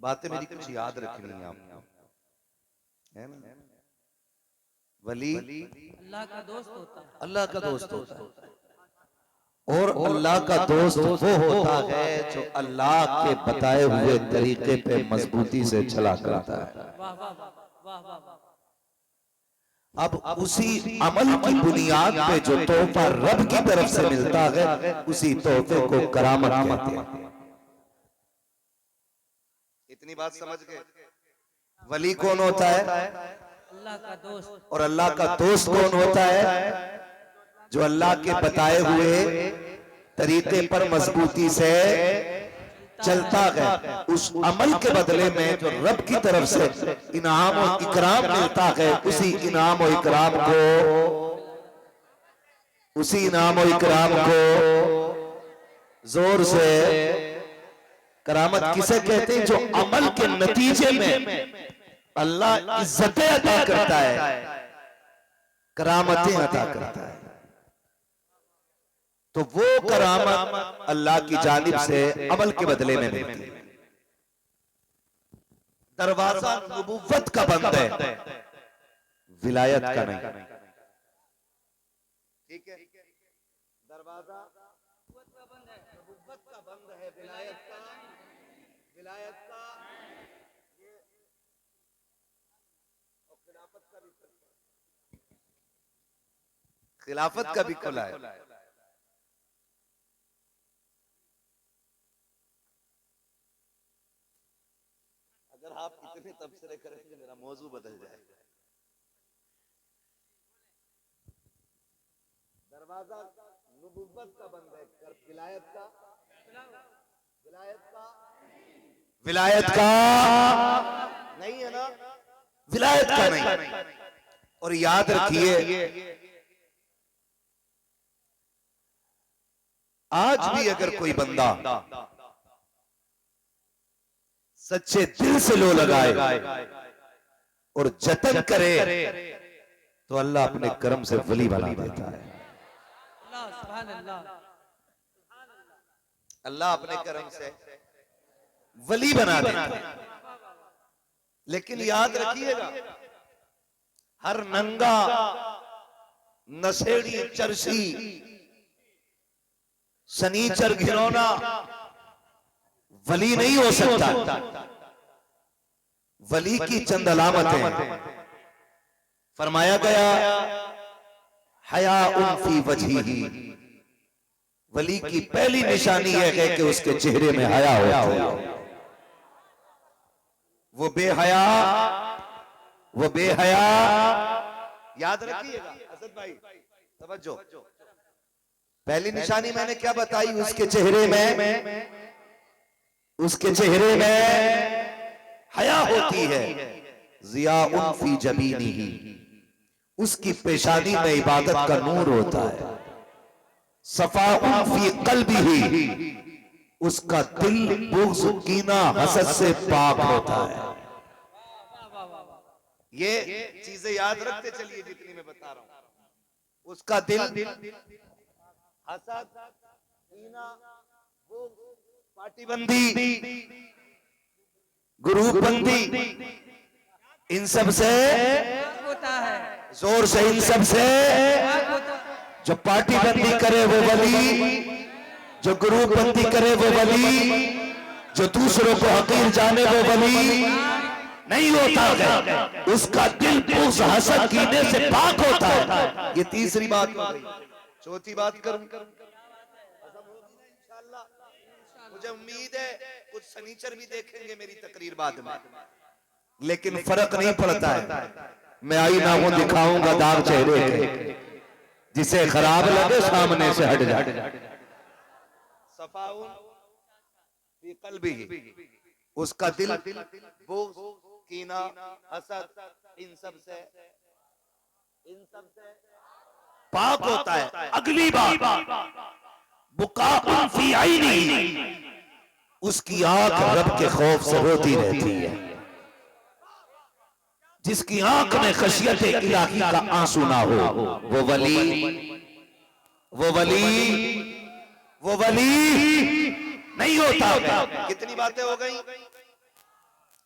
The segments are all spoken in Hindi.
बातें मेरी कुछ याद रखनी है आपको, है ना। वली अल्लाह का दोस्त होता है। अल्लाह का दोस्त होता है, और अल्लाह का दोस्त वो होता है जो अल्लाह के बताए हुए तरीके पे मजबूती से चला करता है। वाह वाह वाह वाह वाह वाह। अब उसी अमल की बुनियाद पे जो तोहफा रब की तरफ से मिलता है, उसी तोहफे को करामत कहते हैं। इतनी बात समझ गए। वली कौन होता है? अल्लाह का दोस्त। और अल्लाह का दोस्त कौन होता है? जो अल्लाह के बताए हुए तरीके पर मजबूती से चलता है। उस अमल के बदले में जो रब की तरफ से इनाम और इकराम मिलता है, उसी इनाम और इकराम को जोर से करामत किसे कहते हैं? जो अमल के नतीजे में अल्लाह इज्जतें अता करता है, करामतें अता करता है। तो वो करामत अल्लाह की जानिब से अमल के बदले में मिलती है। दरवाजा नबुव्वत का बंद है, विलायत का नहीं। ठीक है, दरवाजा नबुव्वत का बंद है, विलायत का और खिलाफत का भी खुला है। अगर आप इतने तबसरे करेंगे मेरा मौजू बदल जाएगा। दरवाजा नबुव्वत का बंद है, विलायत का नहीं है ना, विलायत का नहीं। और याद रखिए, आज भी अगर कोई बंदा सच्चे दिल से लो लगाए और जतन करे, तो अल्लाह अपने कर्म से वली बना देता है। अल्लाह सुभान अल्लाह। अल्लाह अपने कर्म से वली बना देता है। लेकिन याद रखिएगा, हर नंगा नशेड़ी चर्सी सनीचर घिनौना वली नहीं हो सकता। वली की चंद अलामतें फरमाया गया, हया फी वजही। वली की पहली निशानी यह है कि उसके चेहरे में हया होता है। वो बेहया याद रखिएगा। असद भाई तवज्जो, पहली निशानी मैंने क्या बताई? उसके चेहरे में हया होती है। ज़ियाउन फी जबीनिही, उसकी पेशानी में इबादत का नूर होता है। सफ़ाउन फी क़ल्बिही, उसका दिल बुग़्ज़, कीना, हसद से पाक होता है। ये चीजें याद रखते चलिए जितनी मैं बता रहा हूं। उसका दिल हसद, कीना, पार्टीबंदी, ग्रुपबंदी, इन सब से होता है। जोर से इन सब से जो पार्टीबंदी करे वो वली, जो ग्रुपबंदी करे वो वली, जो दूसरों को हकीर जाने वो वली नहीं होता है। उसका दिल बुग़्ज़, हसद, कीने से पाक होता है। ये तीसरी बात हो गई। चौथी बात करूं, इंशाअल्लाह। मुझे उम्मीद है कुछ सनीचर भी देखेंगे मेरी तकरीर बाद में, लेकिन फर्क नहीं पड़ता है। मैं आईना हूं, दिखाऊंगा दाग चेहरे के, जिसे खराब लगे सामने से हट जाए। सफ़ाउन फी क़ल्बिही, उसका दिल बुग़्ज़, कीना, हसद, इन सब से पाक होता है। अगली बात, बुकाउन फी ऐनी, उसकी आंख रब के खौफ से रोती रहती है। जिसकी आंख में खशियत इलाही का आंसू ना हो, वो वली नहीं होता। कितनी बातें हो गई?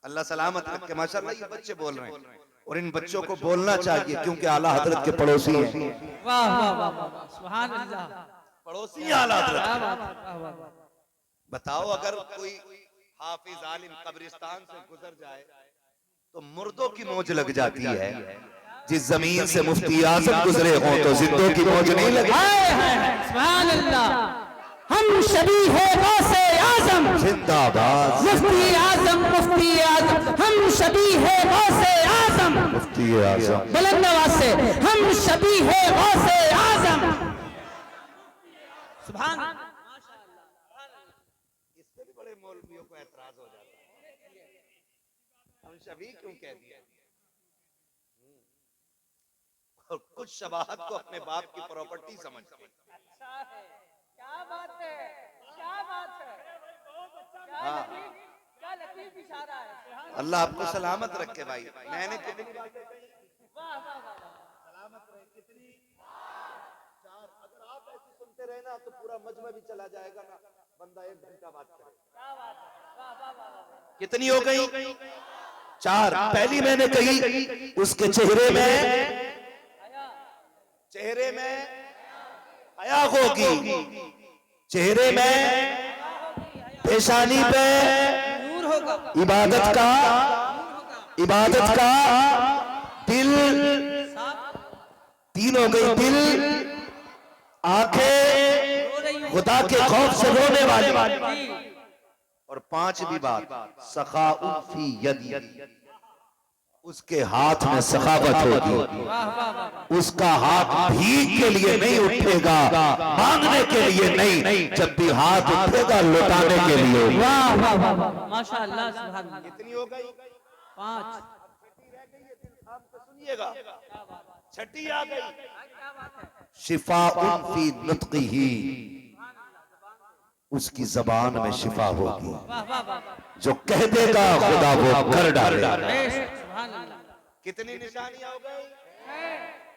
अल्लाह सलामत रखे। माशाल्लाह ये बच्चे बोल रहे हैं और इन बच्चों को बोलना चाहिए क्योंकि आला हजरत के पड़ोसी हैं। वाह वाह वाह वाह, सुभान अल्लाह। पड़ोसी हैं आला हजरत क्या के। बात है, क्या बात है। बताओ अगर कोई हाफिज आलिम कब्रिस्तान से गुजर जाए तो मुर्दों की मौज लग जाती है। जिस जमीन से मुफ्ती आजम गुजरे हों तो जिंदों की मौज नहीं लगी। हाय हाय हाय, सुभान अल्लाह। हम शबी है गौसे आजम, जिंदाबाद मुफ्ती आजम, मुफ्ती आजम। हम शबी है गौसे आजम, मुफ्ती आजम। बुलंद आवाज से हम शबी है गौसे आजम। सुभान अल्लाह। इससे भी बड़े मौलवियों को एतराज हो जाता है, हम शबी क्यों कह दिया। और कुछ शबाहत को अपने बाप की प्रॉपर्टी समझते हैं। अच्छा है, क्या बात है, क्या बात है, हाँ। क्या लतीफ इशारा है। अल्लाह आपको सलामत रखे भाई। मैंने कितनी बातें कही, वाह वाह वाह, सलामत रहे। कितनी चार। अगर आप ऐसे सुनते रहे ना तो पूरा मजमा भी चला जाएगा ना, बंदा 1 घंटा बात करे। क्या बात है, वाह वाह वाह। कितनी हो गई? 4। पहली मैंने कही उसके चेहरे में हया होगी, चेहरे में पेशानी पे नूर होगा, इबादत का दिल। साफ 3 हो गई, दिल, आंखें हो रही हो। खुदा के खौफ से रोने वाली। जी, और 5वीं बात, सखाउन फी यदी, उसके हाथ में सखावत होगी। वाह वाह वाह, उसका हाथ भीख के लिए नहीं उठेगा, मांगने के लिए नहीं, जब भी हाथ उठेगा लौटाने के लिए। वाह वाह वाह वाह, माशाअल्लाह, सुभान अल्लाह। कितनी हो गई? 5। सुनिएगा, छठी आ गई, क्या बात है, शिफाउन फी नुत्क़िही, उसकी जबान में शिफा होगी। वाह वाह वाह, जो कह देगा खुदा वो कर डालेगा। सुभान अल्लाह। कितनी निशानियां हो गई?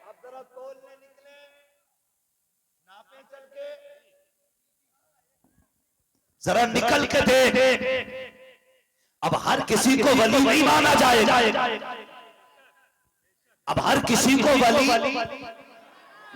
अब जरा तोलने निकले, नापे चल के, जरा निकल के देख। अब हर किसी को वली नहीं माना जाएगा। अब हर किसी को वली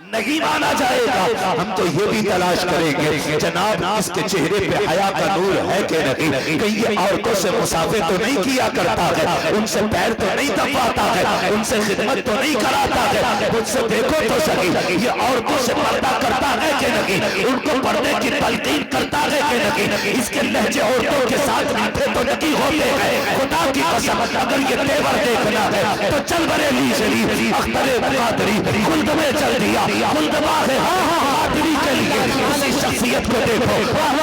नहीं माना जाएगा। हम तो ये भी तलाश करेंगे जनाब इसके चेहरे पे हया का नूर है कि नहीं। कहीं ये औरतों से मुसाफे तो नहीं किया करता है, उनसे पैर तो नहीं दबाता है, उनसे खिदमत तो नहीं कराता है। मुझसे देखो तो सही, ये औरतों से पर्दा करता है कि नहीं, उनको पर्दे की तलकीन करता है कि नहीं। इसके लहजे औरतों के साथ मीठे तो नहीं होते हैं। खुदा की कसम, अगर ये तेवर देखना है तो चल बरेली शरीफ अख्तरे मुकादरी खुल्द में चल दिया। मुल्तबा है हादरी के लिए उसी शख्सियत को देखो,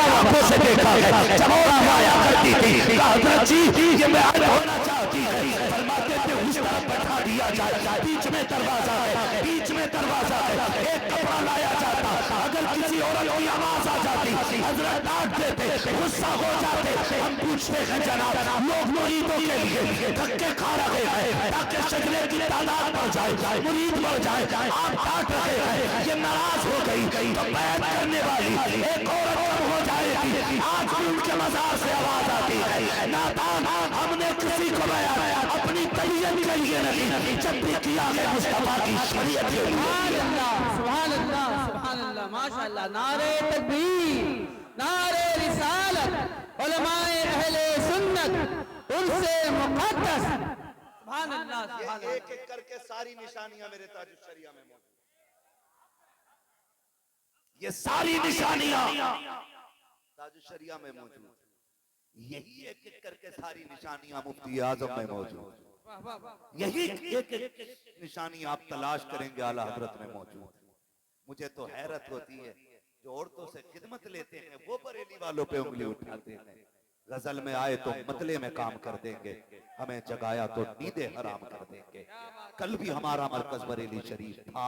आंखों से देखा है, जब आया करती थी हजरत जी ये मैं होना चाहती है, फरमाते थे उस तरफ बैठा दिया जाए, बीच में दरवाजा है, बीच में दरवाजा है, एक कपड़ा लाया जाता, अगर किसी औरत की आवाज आ जाती हजरत डांट देते, गुस्सा हो जाते। हम पूछते हैं जनाब लोग मुरीदों के लिए धक्के खा रहे हैं ताकि शजरे की तादाद बढ़ जाए, मुरीद बढ़ जाए, आप डांट रहे हैं, ये नाराज हो गई तो बैत करने वाली एक औरत कम हो जाएगी। आज भी उनके मजार से आवाज आती है, नादान हमने किसी को बयान अपनी तबीयत के लिए नहीं, जब भी किया है मुस्तफा की शरीयत के लिए। सुभान अल्लाह, सुभान अल्लाह, सुभान अल्लाह, माशाअल्लाह। नारे तकबीर, नारे रिसालत, उलमाए अहले सुन्नत उनसे मुक़द्दस। सुभान अल्लाह, सुभान अल्लाह। एक एक करके सारी निशानियां मेरे ताजुश शरिया में मौजूद, ये सारी निशानियां ताजुश शरिया में मौजूद, यही एक एक करके सारी निशानियां मुफ्ती आजम में मौजूद, वाह वाह वाह, यही एक एक निशानी आप तलाश करेंगे आला हजरत में मौजूद। मुझे तो हैरत होती है जो औरतों से खिदमत लेते हैं वो बरेली वालों पे उंगली उठाते हैं। गजल में आए तो मतले में काम कर देंगे, हमें जगाया तो नींदे हराम कर देंगे। कल भी हमारा मरकज बरेली शरीफ था,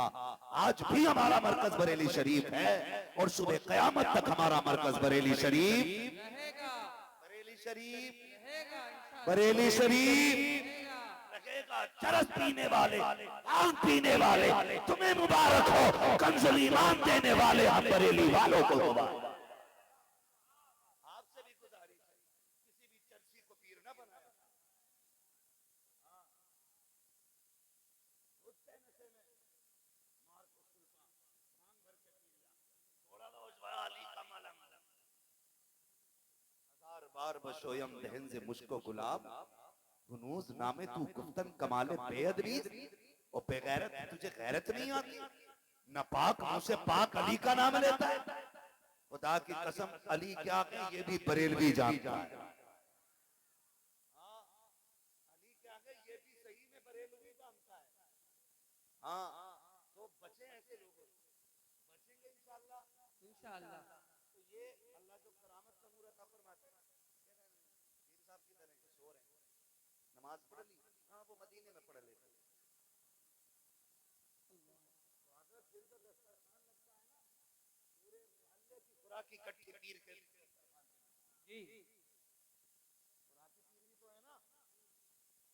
आज भी हमारा मरकज बरेली शरीफ है और सुबह कयामत तक हमारा मरकज बरेली शरीफ रहेगा, बरेली शरीफ रहेगा, इंशाअल्लाह बरेली शरीफ रहेगा। रहेगा। चरस पीने वाले, आम पीने वाले तुम्हें मुबारक हो, कंजुल ईमान देने वाले हम बरेली वालों को मुबारक। आपसे भी गुजारिश है, किसी भी चर्ची को पीर न बनाया, है नशे में, मार को सुल्तान मांग भर के पी लिया, थोड़ा रोज वाली का मलंग, हजार बार बशोयम दहन से मुझको गुलाब, गुनूज नामे तू गुफ्तन कमाले बेअदबीज, और बेगैरत तुझे गैरत नहीं आती, नापाक मुंह से पाक अली का नाम लेता है। खुदा की कसम अली क्या है ये भी बरेलवी जानता है। हाँ, अली क्या है ये भी सही में बरेलवी जानता है। हाँ, तो बचे ऐसे लोगों से, बचेंगे इंशाअल्लाह। इंशाअल्लाह। तो ये अल्लाह जो करामत का नूर अता फरमाते हैं, पीर साहब की तरह कुछ और है, नमाज पढ़ ली, हाँ वो मदीने में पढ़ लेते, खुराक की कट्ठी पीर के जी खुराकी पीर भी तो है ना,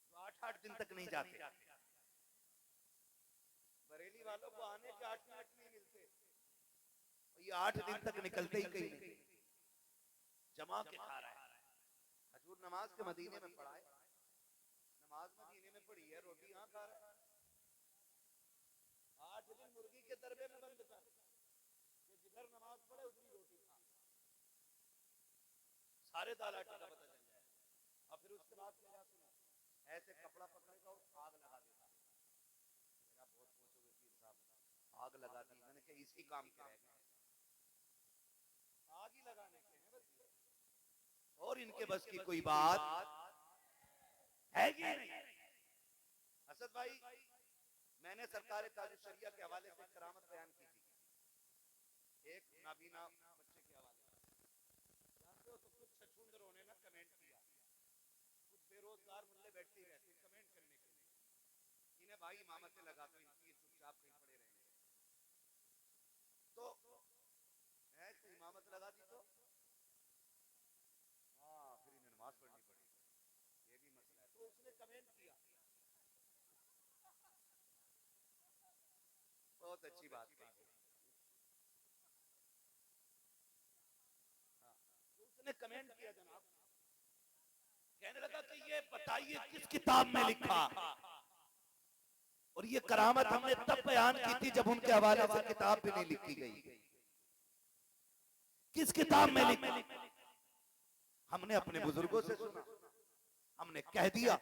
जो 8-8 दिन तक नहीं जाते। बरेली वालों को आने के 8 मिनट नहीं मिलते, ये 8 दिन तक निकलते ही कहीं नहीं, जमा के खा रहा है। हजूर नमाज के मदीने में पढ़ा है, नमाज मदीने में पढ़ी है, रोटी यहाँ खा रहा है। 8 दिन मुर्गी के दरबे में बंद कर, कि जिधर नमाज पढ़े उधरी रोटी खा, सारे दाल आटे का पता चल जाए। और फिर उसके बाद क्या सुना, ऐसे कपड़ा पकड़ेगा और आग लगा देगा। मेरा बहुत सोचोगे पीर साहब, आग लगा दी, मैंने कहा इसी काम के रह गए, आग ही लगाने के हैं बस, और इनके बस की कोई बात है कि नहीं। असद भाई, मैंने सरकार ताज शरिया के हवाले से करामत बयान की थी, एक नाबीना बच्चे के हवाले, जानते हो तो कुछ छछूंदरों ने ना कमेंट किया, कुछ बेरोजगार मुल्ले बैठते रहते कमेंट करने के लिए, इन्हें भाई इमामतें लगा दो, इनकी चुपचाप कहीं पड़े रहेंगे, तो ऐसे इमामत लगा दी तो हाँ फिर इन्हें नमाज पढ़नी पड़ी, ये भी मसला है। तो उसने कमेंट किया, बहुत अच्छी बात कही, हाँ, तो उसने कमेंट किया जनाब, कहने लगा कि ये बताइए किस किताब में लिखा, और ये करामत हमने तब बयान की थी जब उनके हवाले से किताब भी नहीं लिखी गई, किस किताब में लिखा, हमने अपने बुजुर्गों से सुना, हमने कह दिया,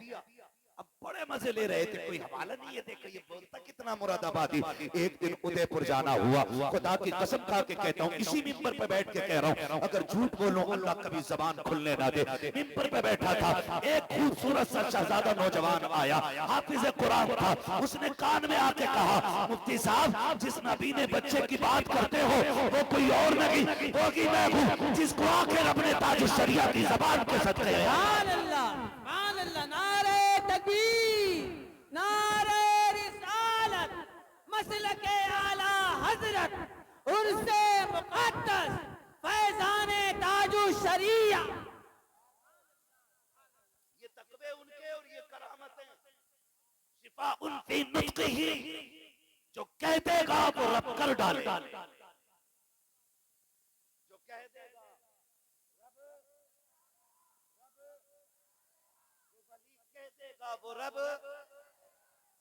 अब बड़े मजे ले रहे थे, कोई हवाला नहीं है, देखो ये बोलता कितना मुरादाबादी। एक दिन उदयपुर जाना हुआ, खुदा की कसम खा के कहता हूँ, इसी मिंबर पे बैठ के कह रहा हूँ, अगर झूठ बोलूं अल्लाह कभी जबान खुलने ना दे। मिंबर पे बैठा था, एक खूबसूरत सा शहजादा नौजवान आया, हाफिज कुरान था, उसने कान में आके कहा, मुफ्ती साहब जिस नबी ने बच्चे की बात करते हो वो कोई और नहीं होगी, मैं हूँ जिसको आखिर अपने ताज शरिया की जबान के सदके। नारे तकबीर, नारे रिसालत, मसलके आला हजरत, उर्से मुक़द्दस, फैज़ाने ताजु शरिया। ये तकवे उनके और ये करामतें, शिफा उनकी नुत्क़ ही, जो कह देगा वो रब कर डाले, जो कह देगा कह देगा वो रब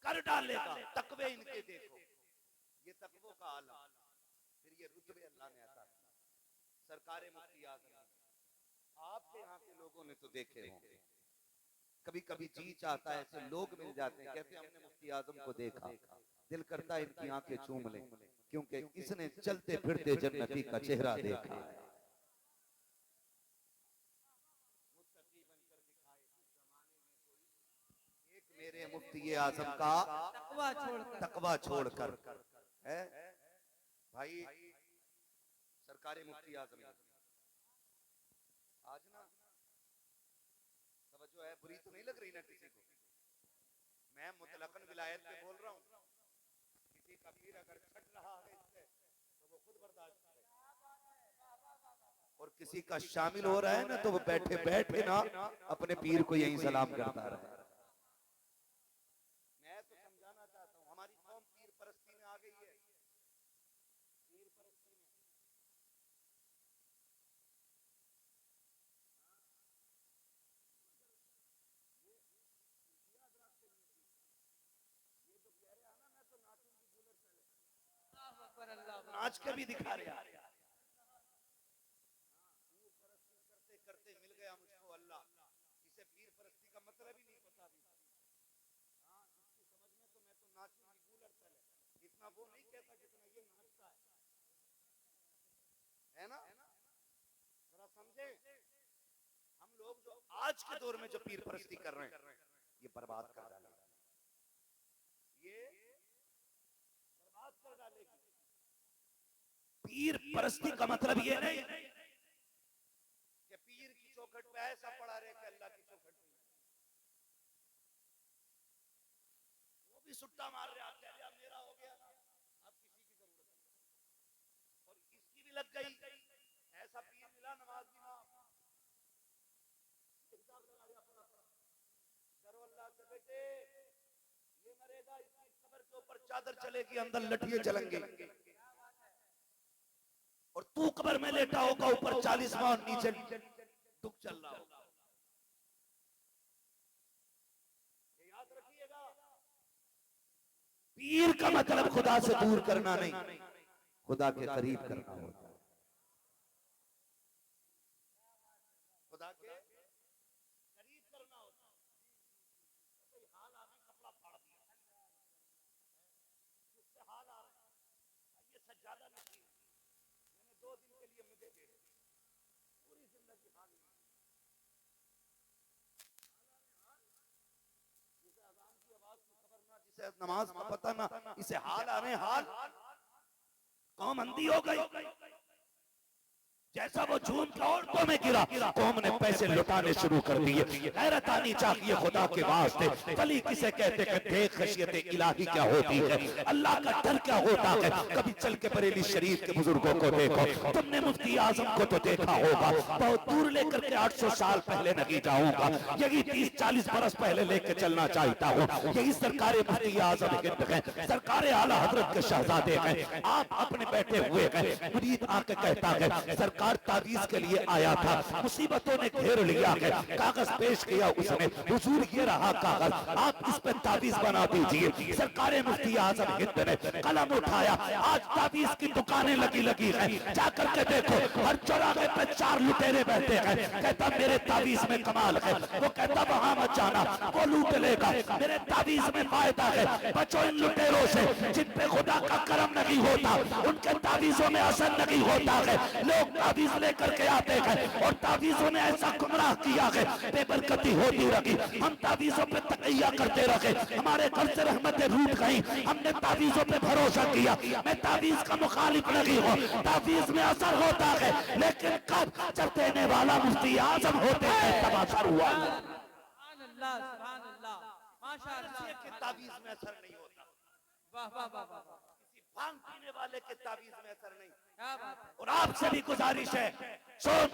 कर डालेगा। तकवे इनके देखो, ये तकवों का आलम, फिर ये रुतबे अल्लाह ने अता किया। सरकारे मुफ्ती आज़म आपके यहाँ के लोगों ने तो देखे होंगे, कभी कभी जी चाहता है ऐसे लोग मिल जाते हैं, कहते हैं हमने मुफ्ती आज़म को देखा, दिल करता है इनकी आंखें चूम लें, क्योंकि इसने चलते फिरते जन्नती का चेहरा देखा है। मेरे मुफ्ती आज़म का तकवा छोड़कर है भाई, सरकारी मुफ्ती आज़म आज ना तवज्जो है, बुरी तो नहीं लग रही ना किसी को, मैं मुतलकन विलायत पे बोल रहा हूँ, किसी का पीर अगर छट रहा है इससे तो वो खुद बर्दाश्त करे, और किसी का शामिल हो रहा है ना तो वो बैठे बैठे ना अपने पीर को यही सलाम करता रहे। मैं तो समझाना चाहता हूँ, हमारी कौम पीर परस्ती में आ गई है, पीर परस्ती में। ये जो कह रहे हैं ना मैं नाच के भी दिखा रहे हैं। करते करते मिल गया मुझको अल्लाह, इसे पीर परस्ती का मतलब ही नहीं पता अभी। हाँ, इसकी समझ में तो मैं तो नाचने की गूलर चले, इतना वो नहीं कहता जितना ये नाचता है ना? जरा समझे, हम लोग जो आज के दौर में जो पीर परस्ती कर रहे हैं ये बर्बाद कर डालेगा, ये बर्बाद कर डालेगी। पीर परस्ती का मतलब ये नहीं कि पीर की चौखट पे ऐसा पड़ा रहे कि अल्लाह की चौखट पे वो भी सुट्टा मार रहे, आप कह रहे मेरा हो गया ना, अब किसी की जरूरत नहीं। और इसकी भी लग गई, ऐसा पीर मिला नमाज भी ना, डरो अल्लाह से बेटे, ये मरेगा इसकी कब्र के ऊपर चादर चलेगी, अंदर लठिए चलेंगे, और तू कब्र में लेटा होगा, ऊपर 40 माह नीचे दुख चल रहा होगा। ये याद रखिएगा, पीर का मतलब खुदा से दूर करना नहीं, खुदा के करीब करना होता है। खुदा के करीब करना होता है। कोई हाल आ रहा, कपड़ा फाड़ दिया, जिससे हाल आ रहा है, ये सज्जादा नहीं, मैंने 2 दिन के लिए मुझे दे दी, पूरी जिंदगी हाल नहीं। जिसे अजान की आवाज की खबर ना, जिसे नमाज का पता ना, इसे हाल आ रहे, हाल कौम अंधी हो गई। जैसा वो झूम के औरतों में गिरा, कौम ने पैसे लुटाने शुरू कर दिए। गैरत आनी चाहिए खुदा के वास्ते। वली किसे कहते हैं, देख खशियत इलाही क्या होती है, अल्लाह का डर क्या होता है। कभी चल के बरेली शरीफ के बुजुर्गों को देखो, तुमने मुफ्ती आजम को तो देखा होगा, बहुत दूर लेकर के 800 साल पहले नहीं जाऊंगा, यही 30-40 बरस पहले लेके चलना चाहता हूँ। यही सरकार मुफ्ती आजम हिंद है, सरकार आला हजरत के शहजादे हैं। आप अपने बैठे हुए हैं, मुरीद आके कहता है सरकार तावीज के लिए आया था, मुसीबतों ने घेर लिया है, कागज पेश किया उसने, हुजूर ये रहा कागज, आप इस पे तावीज बना दीजिए। सरकार मुफ्ती आजम हिंद ने कलम उठाया, आज तावीज की दुकानें लगी हैं, जाकर के देखो हर चौराहे पे 4 लुटेरे बैठे हैं। कहता मेरे तावीज में कमाल है, वो कहता वहां मत जाना, वो लूट लेगा, मेरे तावीज में फायदा है। बचो इन लुटेरों से, जिन पे खुदा का करम नहीं होता, उनके तावीजों में असर नहीं होता है। लोग तावीज लेकर के आते हैं और तावीजों ने ऐसा गुमराह किया है, बेबरकती होती रही, हम तावीजों पे तकैया करते रहे, हमारे घर से रहमतें रूठ गई, हमने तावीजों पे भरोसा किया। मैं तावीज का मुखालिफ नहीं हूँ, तावीज में असर होता है, लेकिन कब जब देने वाला मुफ्ती आजम होते हैं तब असर हुआ। माशाअल्लाह, तावीज में असर नहीं होता, वाह वाह वाह वाह, भांग पीने वाले के तावीज में असर नहीं। क्या बात है। और आपसे भी गुजारिश है, सुन,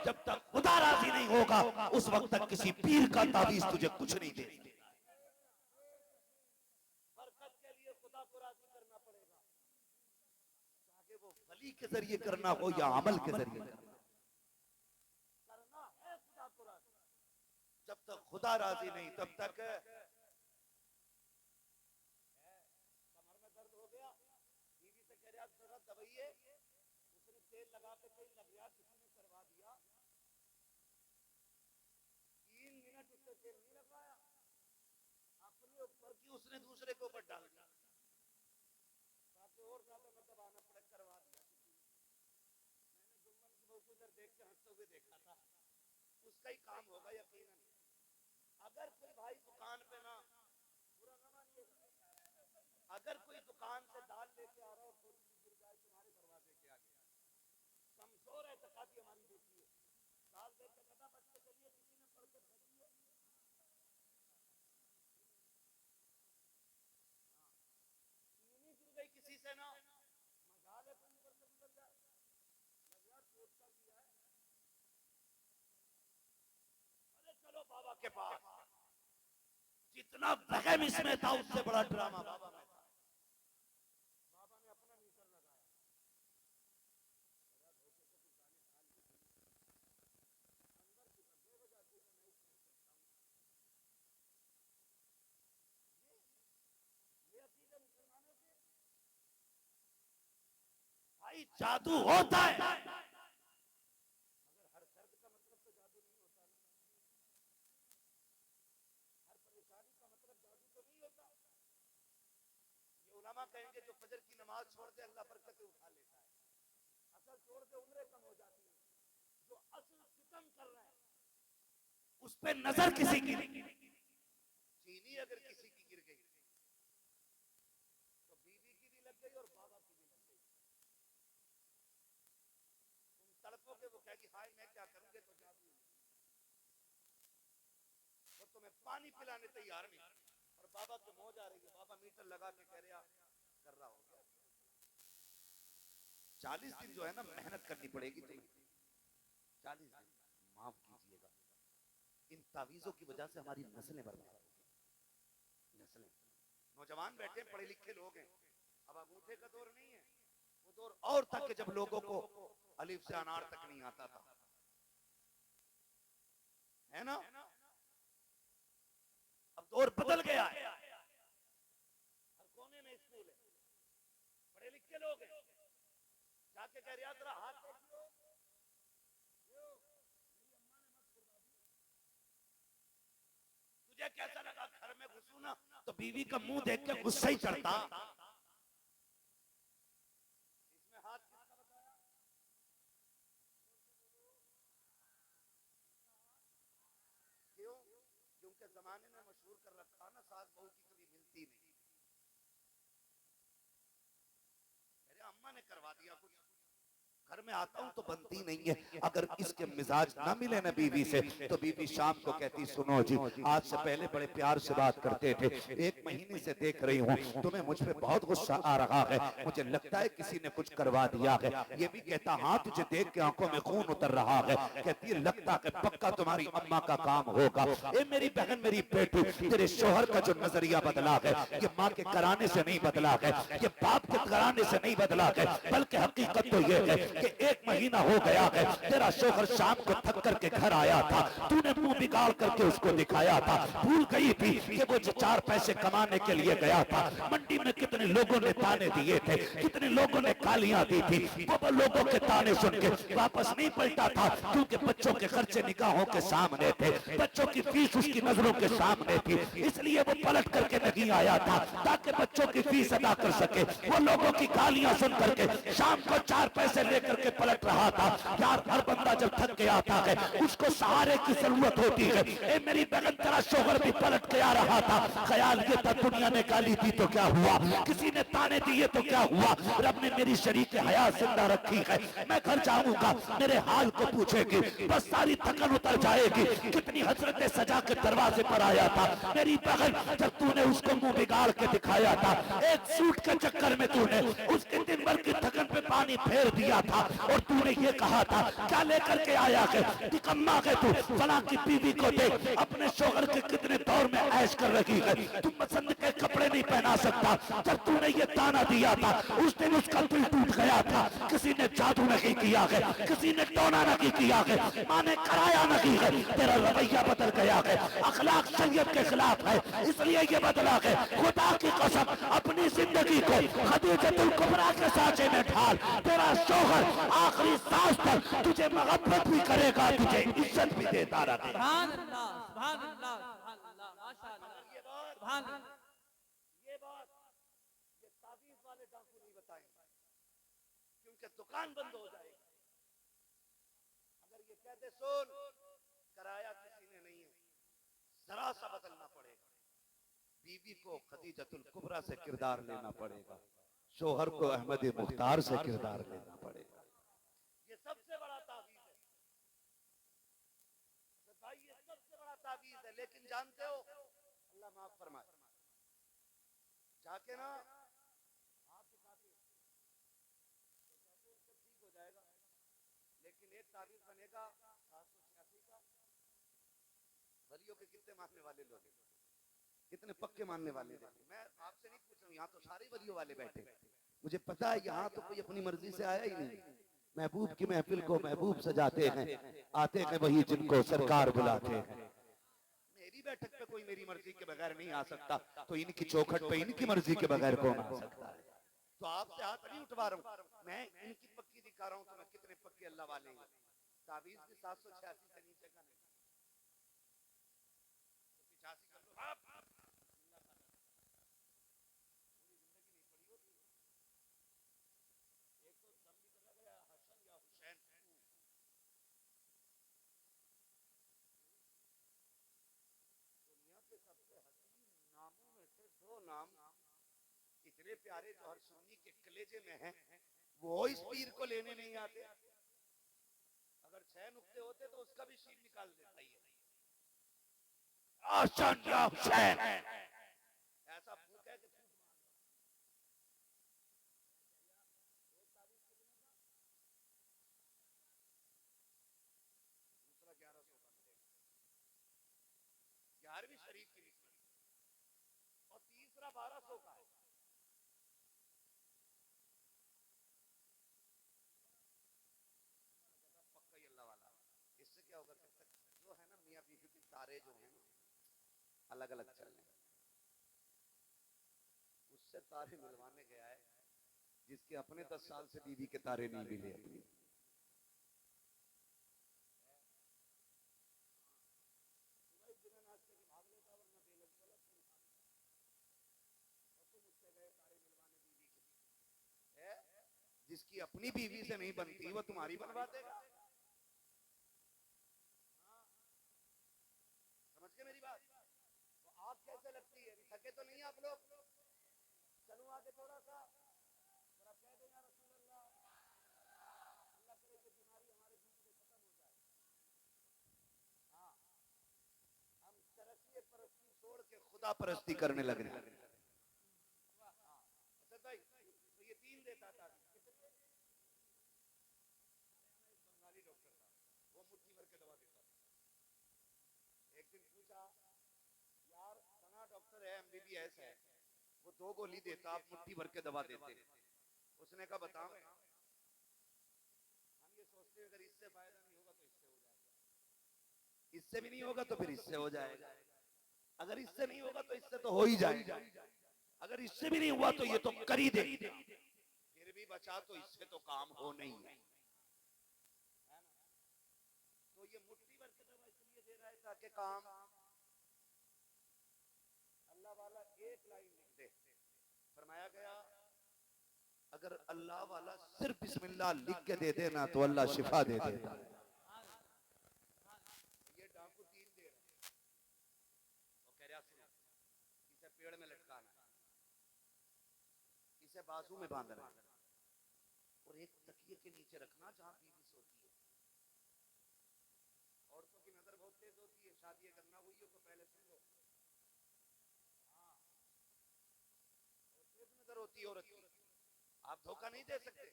जब तक खुदा राजी नहीं होगा उस वक्त तक किसी पीर का तावीज तुझे कुछ नहीं दे। बरकत के लिए खुदा को राजी करना पड़ेगा, चाहे वो वली के जरिए करना हो या अमल के जरिए करना है खुदा को राजी। जब तक खुदा राजी नहीं तब तक दवाइए, उसने तेल लगा के कहीं लग गया, किसी ने करवा दिया, 3 मिनट उससे तेल नहीं लगवाया, अपने ऊपर की उसने दूसरे के ऊपर डाल दिया, ताकि और ज्यादा मतलब आना पड़े, करवा दिया। मैंने जुम्मन की बहू को इधर देख के हंसते हुए देखा था, उसका ही काम होगा यकीनन। अगर कोई भाई दुकान पे ना, बुरा ना मानिएगा, अगर कोई दुकान से दाल लेके आ रहा और थोड़ी सी गिर जाए तुम्हारे दरवाजे के आगे, कमजोर है तकाती हमारी बेटी है, दाल देख के कहता बच के चलिए, किसी ने पढ़ के फेंकी है, चीनी गिर गई किसी से ना, मजाल है कोई ऊपर से गुजर जाए, लग यार चोट सा किया है, अरे चलो बाबा के पास। जितना वहम इसमें था उससे बड़ा ड्रामा बाबा में था। बाबा ने अपना मीटर लगाया, अंदर की बेवजह से मैं नहीं सकता हूं। ये अकीदे मुसलमानों के भाई भाई जादू होता है, मगर हर दर्द का मतलब तो जादू नहीं होता ना, हर परेशानी का मतलब जादू तो नहीं होता। ये उलमा कहेंगे जो फजर की नमाज छोड़ दे अल्लाह बरकतें उठा लेता है, असल छोड़ दे उम्रें कम हो जाती है। जो असल सितम कर रहा है उस पे नजर किसी की चीनी अगर किसी की गिर गई तो बीवी की भी लग गई और बाबा की भी लग गई। तुम तड़पोगे, वो कहेगी हाय मैं क्या करूंगे, तो जादू। वो तुम्हें पानी पिलाने तैयार नहीं और बाबा की मौज आ रही है, बाबा मीटर लगा के कह रहा कर रहा हो गया। 40 दिन जो है ना मेहनत करनी पड़ेगी तुम्हें, 40 दिन। माफ कीजिएगा, इन तावीजों की वजह से हमारी नस्लें बर्बाद हो गई। नस्लें, नौजवान बैठे पढ़े लिखे लोग हैं, अब अंगूठे का दौर नहीं है, वो दौर और तक जब लोगों को अलिफ से अनार तक नहीं आता था, है ना। अब दौर बदल गया है, हर कोने में स्कूल है, पढ़े लिखे लोग हैं, जाके कह रहा तेरा हाथ देखियो, तुझे कैसा लगा घर में घुसू ना तो बीवी का मुंह देख के गुस्सा ही चढ़ता। इसमें हाथ किसका बताया? क्यों? क्योंकि जमाने में मशहूर कर रखा ना सास बहू की कभी मिलती नहीं। मेरे अम्मा ने करवा दिया कुछ, घर में आता हूं तो बनती नहीं है। अगर इसके मिजाज ना मिले ना बीवी से तो बीवी शाम को कहती सुनो जी आज से पहले बड़े प्यार से बात करते थे, 1 महीने से देख रही हूँ तुम्हें मुझ पे बहुत गुस्सा आ रहा है, मुझे लगता है किसी ने कुछ करवा दिया है। ये भी कहता हाँ तुझे देख के आंखों में खून उतर रहा है, कहती है लगता है पक्का तुम्हारी अम्मा का काम होगा। ए मेरी बहन मेरी बेटी, तेरे शोहर का जो नजरिया बदला है ये माँ के कराने से नहीं बदला है, ये बाप के कराने से नहीं बदला है, बल्कि हकीकत तो ये है कि 1 महीना हो गया है तेरा शोहर शाम को थक करके घर आया था, तूने मुंह बिगाड़ करके उसको दिखाया था, भूल गई थी कि वो 4 पैसे कमाने के लिए गया था। मंडी में कितने लोगों ने ताने दिए थे, कितने लोगों ने गालियां दी थी, वो लोगों के ताने सुन के वापस नहीं पलटा था, क्योंकि बच्चों के खर्चे निगाहों के सामने थे, बच्चों की फीस उसकी नजरों के सामने थी, इसलिए वो पलट करके नहीं आया था ताकि बच्चों की फीस अदा कर सके। वो लोगों की गालियां सुन करके शाम को 4 पैसे लेकर के पलट रहा था। यार हर बंदा जब थक के आता है उसको सहारे की जरूरत होती है। ए मेरी बहन तेरा शोहर भी पलट के आ रहा था, ख्याल ये था दुनिया ने गाली दी तो क्या हुआ, किसी ने ताने दिए तो क्या हुआ, रब ने मेरी शरीक हयात जिंदा रखी है, मैं घर जाऊंगा मेरे हाल को पूछेगी, बस सारी थकन उतर जाएगी। कितनी हसरतें सजा के दरवाजे पर आया था मेरी बहन, जब तूने उसको मुंह बिगाड़ के दिखाया था, एक सूट के चक्कर में तूने उसके दिन भर की थकन पे पानी फेर दिया था और तूने ये कहा था क्या लेकर के आया है, निकम्मा है तू, फला की बीवी को देख अपने शोहर के कितने दौर में ऐश कर रही है, तुम पसंद के कपड़े नहीं पहना सकता। जब तूने ये ताना दिया था उस दिन उसका दिल टूट गया था। किसी ने जादू नहीं किया है, किसी ने टोना नहीं किया है, माँ ने कराया नहीं है, तेरा रवैया बदल गया है, अखलाक शरीयत के खिलाफ है इसलिए ये बदला है। खुदा की कसम अपनी जिंदगी को खदीजतुल कुबरा के साँचे में ढाल, तेरा शोहर आखिरी सांस तक तुझे मोहब्बत भी करेगा, तुझे इज्जत भी देता रहेगा। सुभान अल्लाह सुभान अल्लाह सुभान अल्लाह माशाअल्लाह सुभान अल्लाह। ये बात ये तावीज वाले डाकू नहीं बताएंगे क्योंकि दुकान बंद हो जाएगी। अगर ये कहते सुन कराया किसी ने नहीं है, जरा सा बदलना पड़ेगा, बीवी को खदीजतुल कुबरा से किरदार लेना पड़ेगा, शोहर को अहमद मुख्तार से किरदार लेना पड़ेगा। ये सबसे बड़ा तावीज है भाई, ये सबसे बड़ा तावीज है। लेकिन जानते हो अल्लाह माफ फरमाए, जाके ना हाथ दिखाते तो ठीक हो जाएगा, लेकिन एक तावीज बनेगा 786 का। वलियों के कितने मानने वाले लोग, कितने पक्के मानने वाले लोग, मैं आपसे नहीं पूछ रहा हूँ, यहाँ तो सारे वलियों वाले बैठे, मुझे पता है यहाँ तो कोई अपनी मर्जी से आया ही नहीं। महबूब की महफिल को महबूब सजाते हैं, आते हैं वही जिनको सरकार बुलाते हैं। मेरी बैठक पे कोई मेरी मर्जी के बगैर नहीं आ सकता, तो इनकी चौखट पे इनकी मर्जी के बगैर कौन आ सकता है। तो आपसे हाथ नहीं उठवा रहा हूँ, मैं इनकी पक्की दिखा रहा हूं तो मैं कितने पक्के अल्लाह वाले हैं। तावीज भी 786 से नीचे का नहीं, तो 85 कर लो। पूरी जिंदगी नहीं पड़ी होती, एक तो दम भी चला गया हसन या हुसैन। दुनिया के सबसे हसीन नामों में से दो नाम इतने प्यारे जो हर सुन्नी के कलेजे में हैं, वो इस पीर को लेने नहीं आते। अगर 6 नुक्ते होते तो उसका भी शीर निकाल देता ही है। हसन या हुसैन ऐसा फूक है कि फूक मार। दूसरा 1100 का मिलेगा, 11वीं शरीफ की निकली, और तीसरा 1200 का है। पक्का ही अल्लाह वाला। इससे क्या होगा, जब तक जो है ना मियां बीवी के तारे जो हैं अलग अलग चल रहे हैं, उससे तारे मिलवाने गया है जिसके अपने 10 साल से बीवी के तारे नहीं मिले अपनी। जिसकी अपनी बीवी से नहीं बनती वो तुम्हारी बनवा देगा। समझ के मेरी बात? तो आग कैसे लगती है? थके तो नहीं आप लोग? चलूं आगे थोड़ा सा, जरा कह दो या रसूल अल्लाह, अल्लाह करे कि बीमारी हमारे बीच से खत्म हो जाए। हाँ, हम तरक्की परस्ती छोड़ के खुदा परस्ती करने लगे। अच्छा भाई, तो ये 3 देता था। बंगाली डॉक्टर था, वो मुट्ठी भर के दवा देता था। एक दिन पूछा, यार सना डॉक्टर है, MBBS है, वो 2 गोली देता, आप मुट्ठी भर के दवा देते। उसने कहा बताओ, हम ये सोचते हैं अगर इससे फायदा नहीं होगा तो इससे हो जाएगा, इससे भी नहीं होगा तो फिर इससे हो जाएगा, अगर इससे नहीं होगा तो इससे तो हो ही जाएगा, अगर इससे भी नहीं हुआ तो ये तो कर ही दे, फिर भी बचा तो इससे तो काम हो नहीं है। तो ये मुट्ठी भर के दवा इसलिए दे रहा है ताकि काम, अल्लाह वाला एक लाइन लिख दे। फरमाया गया अगर अल्लाह वाला सिर्फ बिस्मिल्लाह लिख के दे देना तो अल्लाह शिफा दे देता। ये डाकू 3 दे रहे, और कह रहा सुनो, इसे पेड़ में लटकाना है, इसे बाजू में बांधना है, और एक तकिए के नीचे रखना जहां बीवी सोती है। औरतों की नजर बहुत तेज होती है, शादी करना हुई हो तो पहले सुन लो। हाँ, तेज नजर होती है औरत की, आप धोखा नहीं दे सकते।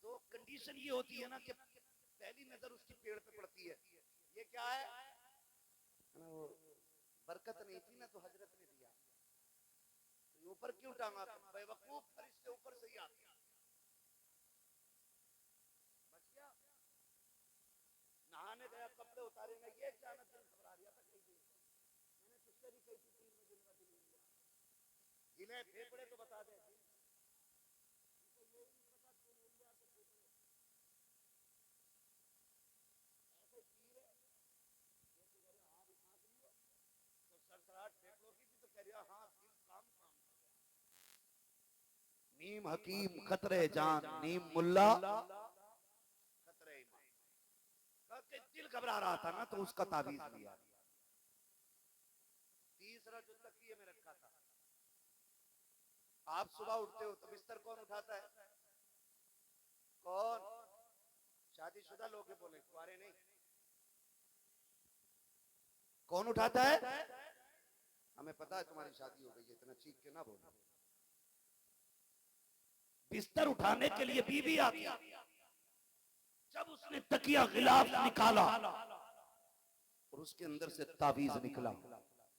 तो कंडीशन ये होती है ना कि पहली नजर उसकी पेड़ पे पड़ती है। ये क्या है, वो बरकत नहीं थी ना तो हजरत ने दिया, तो ऊपर क्यों टांगा? बेवकूफ, फरिश्ते ऊपर से ही आते हैं। बच गया, नहाने गया, कपड़े उतारे ना, ये अचानक दिल घबरा रहा था कई दिन। मैंने तुझसे भी कही थी 3 बजे मेरा दिल मिल गया, जिन्हें फेफड़े तो बता दे, तो ये नहीं पता दिल मिल गया तो फेफड़े ऐसे पीर है। ये तो कह रहे हाँ भी सांस लियो, तो सरसराहट फेफड़ों की थी तो कह रहा हाँ दिल काम कर गया। नीम हकीम खतरे जान, नीम मुल्ला खतरे ईमान। दिल घबरा रहा था ना तो उसका ताबीज लिया। तीसरा जो तकिए में रखा था, आप सुबह उठते हो तो बिस्तर कौन उठाता है? कौन? शादीशुदा लोग बोले, कुआरे नहीं। कौन उठाता है? हमें पता है तुम्हारी शादी हो गई है, इतना चीख के ना बोलो। बिस्तर उठाने के लिए बीवी आती। जब उसने तकिया गिलाफ निकाला और उसके अंदर से तावीज निकला,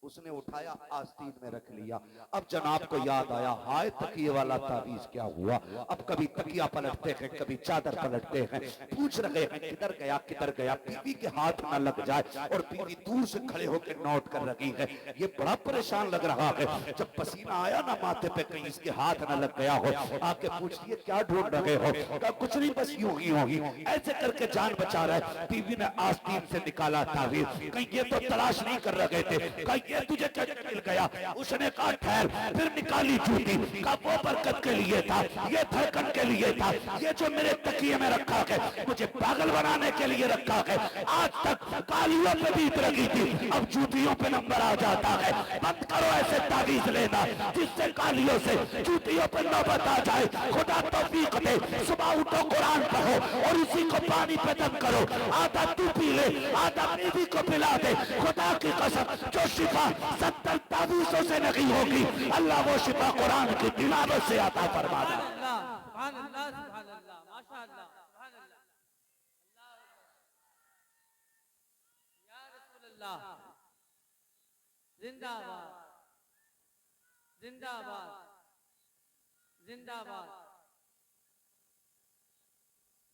उसने उठाया, आस्तीन में रख लिया। अब जनाब को याद आया, हाय तकिए वाला ताबीज क्या हुआ। अब कभी तकिया पलटते हैं, कभी चादर पलटते हैं, पूछ रहे हैं किधर गया किधर गया, बीवी के हाथ न लग जाए। और बीवी दूर से खड़े होकर नोट कर रही है। ये बड़ा परेशान लग रहा है। जब पसीना आया ना माथे पे, कहीं इसके हाथ न लग गया हो। आके पूछती है क्या ढूंढ रहे हो। कहा कुछ नहीं, बस यूं ही होगी। ऐसे करके जान बचा रहा है। बीवी ने आस्तीन से निकाला ताबीज। कहीं ये तो तलाश नहीं कर रहे थे। कहीं ये तुझे क्या मिल गया। उसने कहा ठहर। फिर निकाली जूती। कहा वो बरकत के लिए था, ये धड़कन के लिए था, ये जो मेरे तकिए में रखा है मुझे पागल बनाने के लिए रखा है। आज तक कालियों पे बीत रखी थी, अब जूतियों पे नंबर आ जाता है। बंद करो ऐसे ताबीज लेना जिससे कालियों से जूतियों पे नौबत आ जाए। खुदा तौफीक दे, सुबह उठो कुरान पढ़ो और इसी को पानी पे दम करो। आधा तू पी ले, आधा बीवी को पिला दे। खुदा की कसम जो शिफा 70 ताबीजों से नहीं होगी, अल्लाह वो शिफा कुरान की तिलावत से आता फरमा दे। सुभान अल्लाह, सुभान अल्लाह, माशाअल्लाह, सुभान अल्लाह, या रसूल अल्लाह, जिंदाबाद, जिंदाबाद, जिंदाबाद।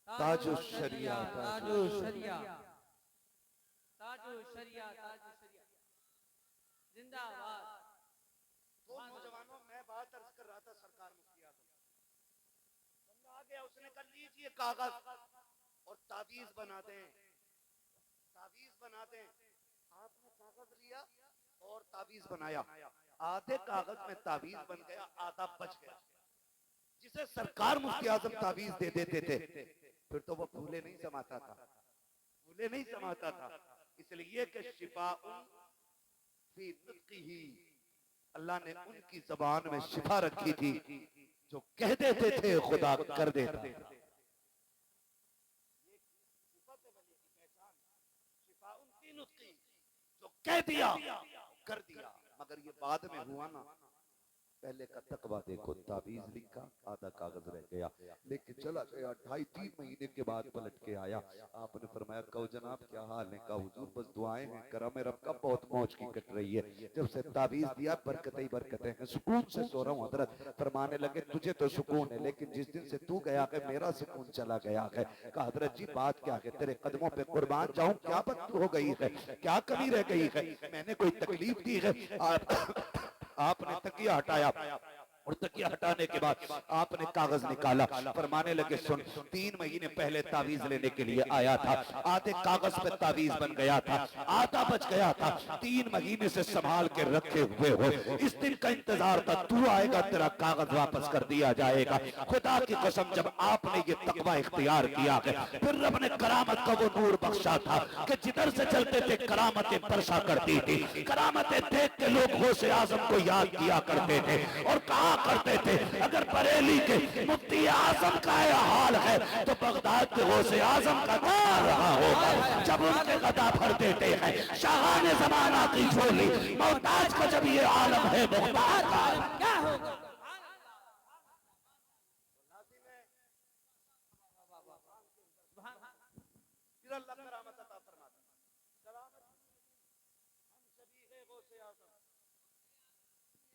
ताजो शरिया, ताजो शरिया, ताजो शरिया, ताजो शरिया, जिंदाबाद। दो नौजवानों, मैं बात अर्ज कर रहा था सरकार मुफ्ती आजम, बंदा आ गया, उसने कहा लीजिए कागज और ताबीज बना दें, ताबीज बना दें। आपने कागज लिया और ताबीज बनाया। आधे कागज में ताबीज बन गया, आधा बच गया। जिसे सरकार मुफ्ती आजम ताबीज दे देते थे, फिर तो वो फूले नहीं समाता था, फूले नहीं समाता था। इसलिए कि शिफा फी नुत्क़िही, अल्लाह ने उनकी जबान में शिफा रखी थी, जो कह देते थे खुदा कर देता। शिफा उनकी नुत्क़ी, जो कह दिया कर दिया। मगर ये बाद में हुआ ना, पहले का तकवा देखो, ताबीज लिखा, आधा कागज रह गया, लेकिन चला गया। 2.5-3 महीने के बाद पलट के आया। आपने फरमाया कहो जनाब क्या हाल है। कहा हुजूर बस दुआएं हैं, करम रब का बहुत मौज की कट रही है। जब से ताबीज दिया बरकतें ही बरकतें हैं, सुकून से सो रहा हूँ। हजरत फरमाने लगे तुझे तो सुकून है, लेकिन जिस दिन से तू गया है मेरा सुकून चला गया है। कहा हजरत जी बात क्या है, तेरे कदमों पे कुर्बान जाऊं, क्या बात हो गई है, क्या कमी रह गई है, मैंने कोई तकलीफ दी है। आपने तकिया हटाया और तकिया हटाने के बाद आपने कागज निकाला। फरमाने लगे सुन, 3 महीने पहले ताबीज लेने के लिए आया था, आधे कागज पे ताबीज बन गया था, आधा बच गया था। 3 महीने से संभाल के रखे हुए हो, इस दिन का इंतजार था, तू आएगा तेरा कागज वापस कर दिया जाएगा। खुदा की कसम जब आपने ये तकवा इख्तियार किया है, फिर रब ने करामत का वो नूर बख्शा था कि जिधर से चलते थे करामतें बरसा करती थी। करामतें देख के लोग गौसे आजम को याद किया करते थे और कहा करते थे अगर बरेली के मुफ्ती आजम का हाल है तो बगदाद के गौसे आजम का क्या रहा होगा। जब उनके गदा भर देते हैं शाहाने जमाना की झोली, मोहताज का जब ये आलम है मुख्तार का क्या होगा।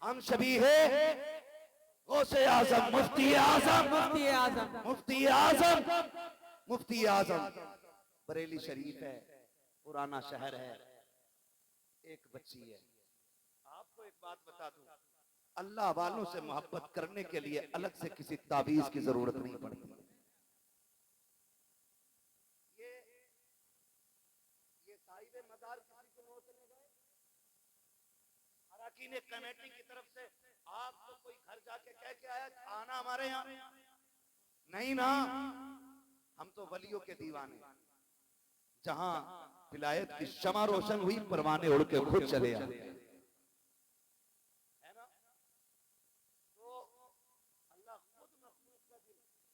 हम सभी है गौसे आजम, मुफ्ती आजम, मुफ्ती आजम, मुफ्ती आजम, मुफ्ती आजम। बरेली शरीफ है, पुराना शहर है, एक बच्ची है। आपको एक बात बता दूं, अल्लाह वालों से मोहब्बत करने के लिए अलग से किसी ताबीज की जरूरत नहीं पड़ती। ये साहिब मदार किसी को नोचने गए, अराकीन कमेटी की तरफ से आपको कोई घर जाके कह के आया आना हमारे यहाँ? नहीं ना, हम तो वलियों के दीवाने। जहां विलायत की शमा रोशन हुई, परवाने उड़ के खुद चले आए, है ना? तो अल्लाह खुद मखलूक का दिल अपनी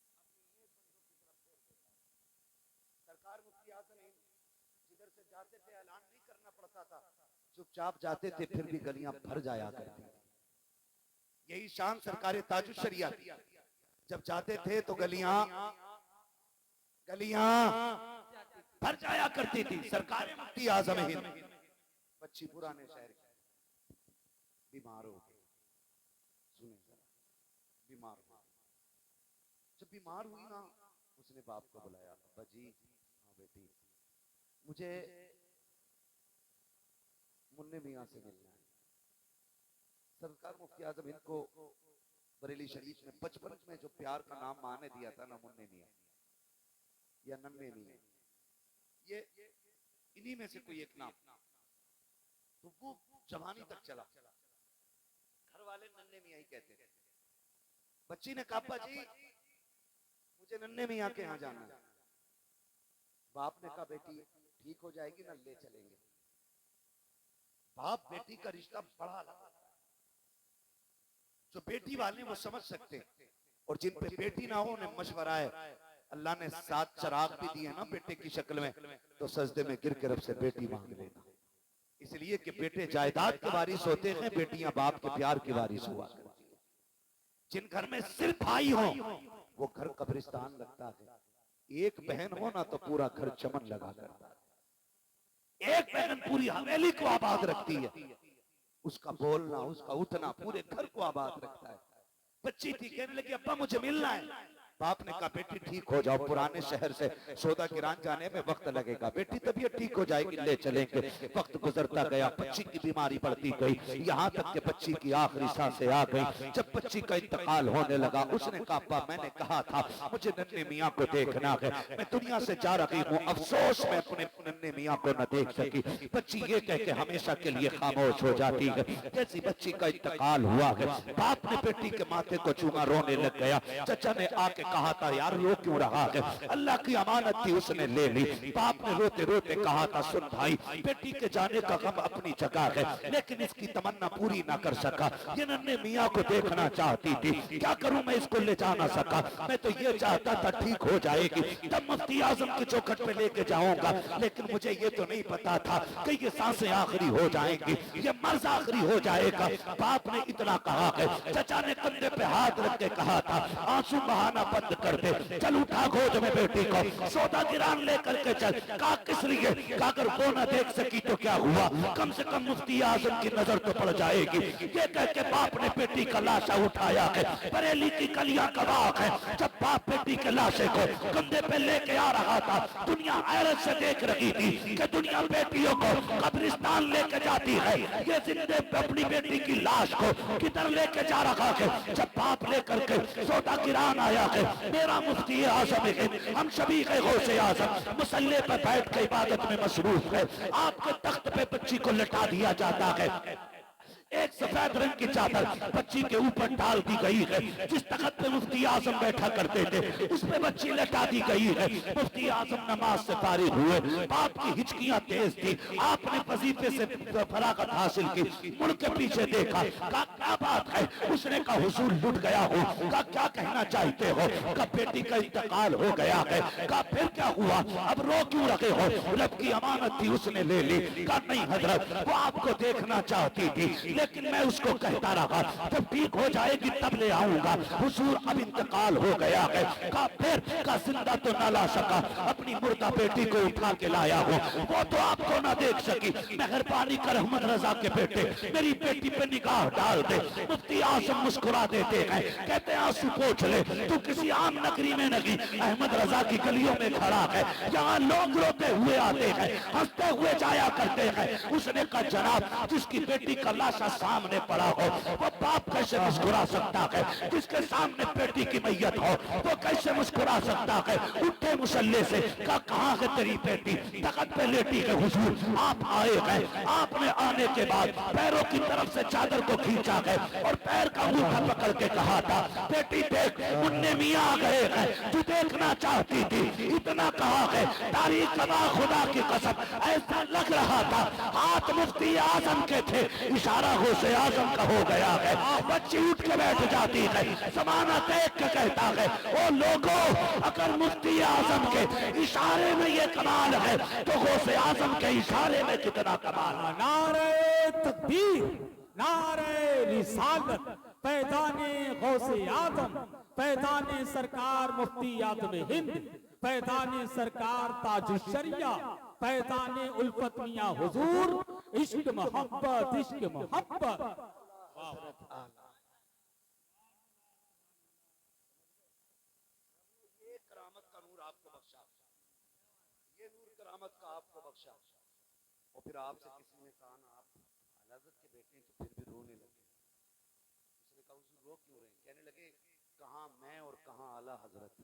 नेक बंदों की तरफ फेर देता है। सरकार मुफ्ती आजम जिधर से जाते थे ऐलान नहीं करना पड़ता था, चुपचाप जाते थे, फिर भी गलियां भर जाया करती थी। यही शान सरकार ताजुश शरिया, जब जाते थे तो गलियां भर जाया करती थी। सरकार मुफ्ती आजम हिंद, बच्ची पुराने शहर की, बीमार हो गई। सुने जरा, बीमार हो गई। जब बीमार हुई ना, उसने बाप को बुलाया, अब्बा जी, हाँ बेटी, मुझे मुन्ने मियाँ से मिलना है। सरकार मुफ्ती आजम हिंद को बरेली शरीफ में बचपन में जो प्यार का नाम माँ ने दिया था ना, मुन्ने मियाँ या नन्हे मियाँ, ये इन्हीं में से कोई एक नाम। तो वो जवानी तक चला, घर वाले नन्हे मियाँ ही कहते थे। बच्ची ने कहा, अब्बा जी मुझे नन्हे मियाँ के यहाँ जाना है। बाप ने कहा, बेटी ठीक हो जाएगी ना, ले चलेंगे। बाप बेटी का रिश्ता बड़ा लगा। जो बेटी वाले वो समझ सकते, और जिन पे बेटी ना हो उन्हें मशवरा है, अल्लाह ने 7 चिराग भी दिए ना बेटे की शक्ल में, तो सजदे में गिर के रब से बेटी मांग लेना। इसलिए कि बेटे जायदाद के वारिस होते हैं, बेटियां बाप के प्यार के वारिस हुआ करती हैं। जिन घर में सिर्फ भाई हो वो घर कब्रिस्तान लगता है। एक बहन हो ना तो पूरा घर चमन लगा करता है। एक बहन पूरी हवेली को आबाद रखती है। उसका बोलना, उसका उठना पूरे घर को आबाद रखता है। बच्ची थी, कहने लगी, अब्बा मुझे मिलना है। बाप ने कहा, बेटी ठीक हो जाओ, पुराने शहर से सौदा गिरान जाने में वक्त लगेगा, बेटी तबीयत ठीक हो जाएगी, ले चलेंगे। वक्त गुजरता गया, बच्ची की बीमारी बढ़ती गई, यहाँ तक कि बच्ची की आखिरी सांसें आ गई। जब बच्ची का इंतकाल होने लगा, उसने कहा, अब्बा मैंने कहा था मुझे नन्हे मियाँ को देखना है, मैं दुनिया से जा रही हूँ, अफसोस मैं अपने नन्हे मियाँ को न देख सकी। बच्ची ये कह के हमेशा के लिए खामोश हो जाती है। जैसी बच्ची का इंतकाल हुआ है, बाप ने बेटी के माथे को चूमा, रोने लग गया। चचा ने आके कहा था, यार रो क्यों रहा है, अल्लाह की अमानत थी उसने ले ली। बाप ने रोते रोते कहा था, सुन भाई, बेटी के जाने का गम अपनी जगह है, लेकिन इसकी तमन्ना पूरी ना कर सका। ये नन्हे मियाँ को देखना चाहती थी, क्या करूं मैं, इसको ले जा ना सका। मैं तो ये चाहता था ठीक हो जाएगी, तब मुफ्ती आजम के चौखट पे लेके जाऊंगा, लेकिन मुझे ये तो नहीं पता था कि ये सांसें आखिरी हो जाएंगी, ये मर्ज आखिरी हो जाएगा। बाप ने इतना कहा है। चचा ने कंधे पे हाथ रख के कहा था, आंसू बहाना बंद कर दे, चल उठा गोद में बेटी को, सौदा गिरान लेकर के चल। कहा किस लिए? कहा अगर वो न देख सकी तो क्या हुआ, कम से कम मुफ्ती आजम की नजर तो पड़ जाएगी। ये कह के बाप ने बेटी का लाशा उठाया है। बरेली की गलियां गवाह है, जब बाप बेटी के लाशे को कंधे पे लेके आ रहा था, दुनिया हैरत से देख रही थी कि दुनिया बेटियों को कब्रिस्तान लेके जाती है, ये जिंदे अपनी बेटी की लाश को किधर लेके जा रहा है। जब बाप लेकर के सौदा गिरान आया है, मेरा मुफ्ती आजम है, हम सभी के गौसे आजम मुसल्ले पर बैठ के इबादत में मसरूफ है। आपके तख्त पे बच्ची को लटा दिया जाता है, एक सफेद रंग की चादर बच्ची के ऊपर डाल दी गई है। जिस तख्त पे मुफ्ती आजम बैठा करते थे उस पे बच्ची लटा दी गई है। मुफ्ती आजम नमाज से फारिग हुए, बाप की हिचकियां तेज थी, आपने वजीफे से फरागत हासिल की, मुड़ के पीछे देखा, कहा क्या बात है? उसने कहा हुजूर लुट गया हो। कहा क्या कहना चाहते हो? कहा बेटी का इंतकाल हो गया है। कहा फिर क्या हुआ, अब रो क्यों रहे हो? रब की अमानत थी उसने ले ली। कहा नहीं हजरत, वो आपको देखना चाहती थी, लेकिन मैं उसको कहता रहा जब ठीक हो जाएगी तब ले आऊंगा। हुजूर अब इंतकाल हो गया है। कहा फिर? का जिंदा तो न ला सका, अपनी मुर्दा बेटी को उठा के लाया हो, वो तो आपको न देख सकी। मेहरबानी कर अहमद रजा के बेटे मेरी बेटी पे निगाह डाल दे। मुफ्ती आजम मुस्कुरा देते हैं, कहते हैं आंसू पोंछ ले, तू किसी आम नगरी में नहीं अहमद रजा की गलियों में खड़ा है, यहाँ लोग रोते हुए आते हैं, हंसते हुए जाया करते हैं। उसने कहा जनाब जिसकी बेटी का लाशा सामने पड़ा हो वो बाप कैसे मुस्कुरा सकता है? जिसके सामने बेटी की मैयत हो वो कैसे मुस्कुरा सकता है? उठे मुसल्ले से, कहा कहाँ है तेरी बेटी? तख्त पे लेटी है हुजूर, आप आए हैं। आपने आने के बाद पैरों की तरफ से चादर को खींचा है और पैर का अंगूठा पकड़ के कहा था बेटी देख मुन्ने मियाँ आ गए हैं, तू देखना चाहती थी। इतना कहा है, तारीख कमा खुदा की कसम ऐसा लग रहा था हाथ मुफ्ती आजम के थे, इशारा गौसे आजम का हो गया है। बच्ची उठ के बैठ जाती है, जमाना देख के कहता है ओ लोगों अगर मुफ्ती आजम के इशारे में ये कमाल है तो गौसे आजम के इशारे में कितना कमाल है। नारे तकबीर, नारे रिसालत, पैदाने गौसे आजम, पैदाने सरकार मुफ्ती आजम हिंद, पैदाने सरकार ताजुश्शरिया, पैदाने उल्फत मियां हुजूर, इश्क मोहब्बत, इश्क मोहब्बत। हजरत आला। ये करामत का नूर आपको बख्शा, ये नूर करामत का आपको बख्शा। और फिर आपसे किसी ने कहा ना आप आला हज़रत के बेटे हैं, तो फिर भी रोने लगे। उसने कहा हुजूर रो क्यों रहे? कहने लगे कहां मैं और कहां आला हजरत।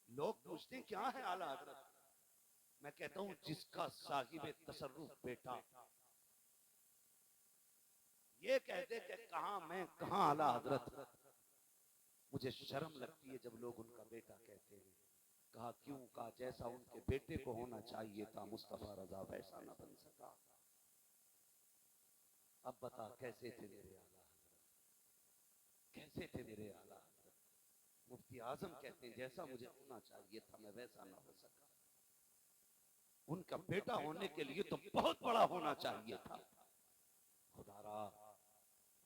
लोग पूछते हैं क्या है आला हजरत? मैं कहता हूं जिसका साहिब तसर्रुफ बेटा ये कहते कि कहां मैं कहां आला हजरत, मुझे शर्म लगती है जब लोग उनका बेटा कहते हैं। कहा क्यों? कहा जैसा उनके बेटे को होना चाहिए था मुस्तफा रजा वैसा ना बन सका। अब बता कैसे थे मेरे आला हजरत, कैसे थे मेरे आला हजरत? मुफ्ती आजम कहते हैं जैसा मुझे होना चाहिए था मैं वैसा ना हो सका। उनका बेटा होने के लिए तो बहुत बड़ा होना चाहिए था। खुदारा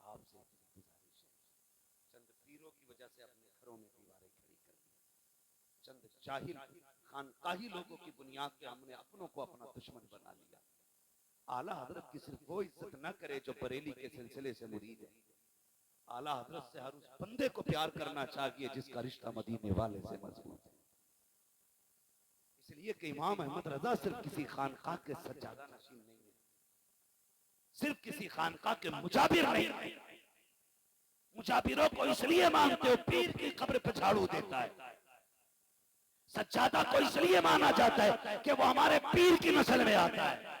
आपसे गुजारिश है, चंद पीरों की वजह से अपने घरों में दीवारें खड़ी कर दी, चंद जाहिल खानकाही लोगों की बुनियाद पे हमने अपनों को अपना दुश्मन बना लिया। आला हजरत की सिर्फ वो इज्जत न करे जो बरेली के सिलसिले से मुरीद है। आला हजरत से हर उस बंदे को प्यार करना चाहिए जिसका रिश्ता मदीने वाले से मजबूत है। इसलिए कि इमाम अहमद रजा सिर्फ किसी खानकाह के सज्जादा नशीन नहीं है, सिर्फ किसी खानकाह के मुजाबिर नहीं है। मुजाबिरों को इसलिए मानते हो पीर की कब्र पर झाड़ू देता है, सज्जादा को इसलिए माना जाता है कि वो हमारे पीर की नस्ल में आता है।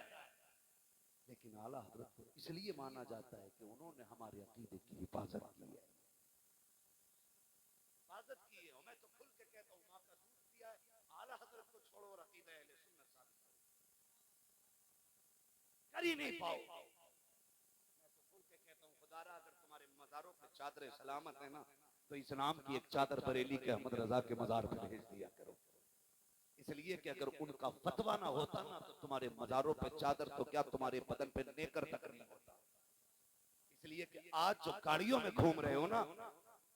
लेकिन आला हजरत को इसलिए माना जाता है कि उन्होंने हमारे अकीदे की हिफाजत की है, हिफाजत की है। मैं तो खुल के कहता हूँ माँ का दूध पिया है, आला हजरत को छोड़ो और अकीदा अहले सुन्नत साबित कर ही नहीं पाओ। मैं तो खुल के कहता हूँ खुदारा अगर तुम्हारे मज़ारों पे चादरें सलामत है ना तो इस्लाम की एक चादर बरेली के अहमद रजा के मज़ार पे भेज दिया करो। इसलिए कि अगर उनका फतवा ना होता ना तो तुम्हारे मज़ारों पे चादर तो क्या तुम्हारे बदन पे नेकर तक नहीं होता। इसलिए कि आज जो गाड़ियों में घूम रहे हो ना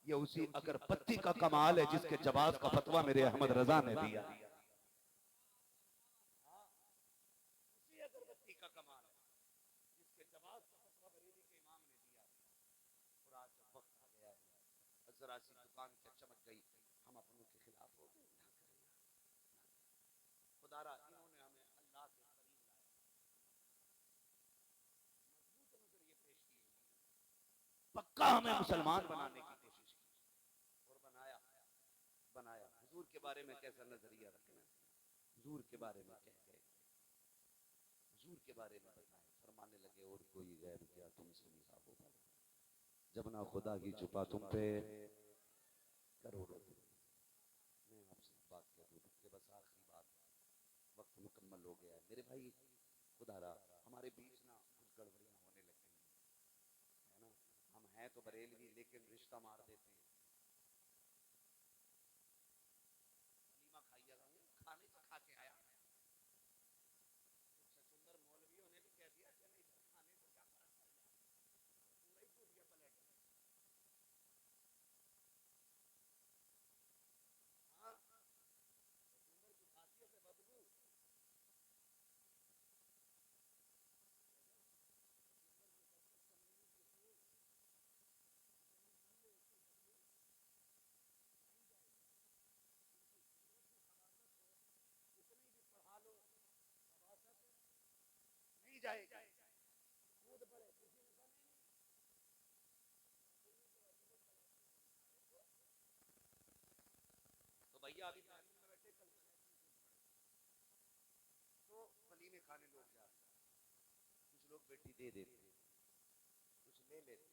ये उसी अगरबत्ती का कमाल है जिसके जवाब का फतवा मेरे अहमद रजा ने दिया। उसी अगरबत्ती का कमाल है जिसके जवाब का फतवा बरेली के इमाम ने दिया। और आज जब वक्त आ गया है जरा सी दुकान क्या चमक गई हम अपनों के खिलाफ हो गए। खुदारा इन्होंने हमें अल्लाह के करीब लाया, मजबूत नजरिए पेश किए, पक्का हमें मुसलमान बनाने की कोशिश की और बनाया। हुजूर के बारे में कैसा नजरिया रखना है, हुजूर के बारे में कह गए, हुजूर के बारे में बताए, फरमाने लगे और कोई गैर क्या तुमसे निसाब होगा जब ना खुदा की छुपा तुम पे करोड़ों। मैं आपसे बात कर दूं कि बस आखिरी बात, वक्त मुकम्मल हो गया है मेरे भाई। खुदारा हमारे बीच ना कुछ गड़बड़ियां होने लग गई है ना, हम हैं तो बरेलवी लेकिन रिश्ता मार देते हैं। वलीमा खाइएगा, खाने से खा के आया। कुछ सुंदर मौलवियों ने भी कह दिया कि नहीं खाने से क्या फर्क पड़ेगा, पूरा ही टूट गया प्लेट। हाँ सुंदर की खासियत है बदबू। नहीं जाएगी, कूद पड़े किसी ने कहा नहीं। तो भैया अभी तालीम में बैठे कल तो वलीमे खाने लोग जा रहे, कुछ लोग बेटी दे देते, कुछ ले लेते।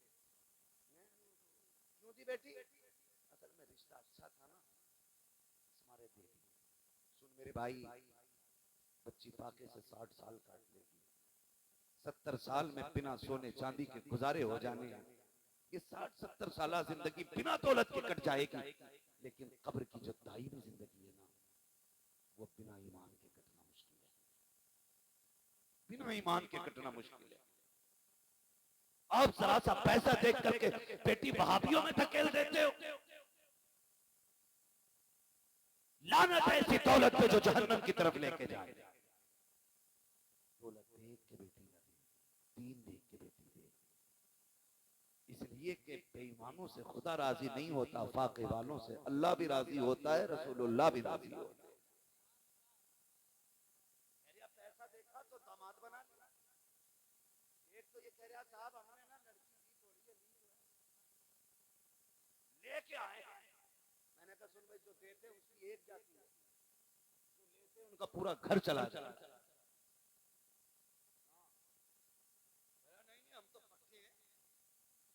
क्यों दी बेटी? असल में रिश्ता अच्छा था ना हमारे दे दी। सुन मेरे भाई, बच्ची पाके से 60 साल काट लेगी, 70 साल में बिना सोने चांदी के गुजारे हो जाने हैं। ये 60-70 साल जिंदगी बिना दौलत के कट जाएगी, लेकिन कब्र की जो दायमी जिंदगी है ना वो बिना ईमान के कटना मुश्किल है, बिना ईमान के कटना मुश्किल है। आप जरा सा पैसा देख करके बेटी वहाबियों में धकेल देते हो। लानत है ऐसी दौलत पे जो जहन्नम की तरफ लेके जाए। दौलत देख के बेटी न दे, दीन देख के बेटी दे। इसलिए कि बेईमानों से खुदा राजी नहीं होता, फाके वालों से अल्लाह भी राजी होता है, रसूलुल्लाह भी राजी होता है। पैसा देखा तो दामाद बना लिया। एक तो ये कह रहा साहब हमने ना लड़की दी थोड़ी है, लेके आए। मैंने कहा सुन भाई, जो देते उसकी एक जाती है, जो लेते उनका पूरा घर चला चला। नहीं हम तो पक्के हैं,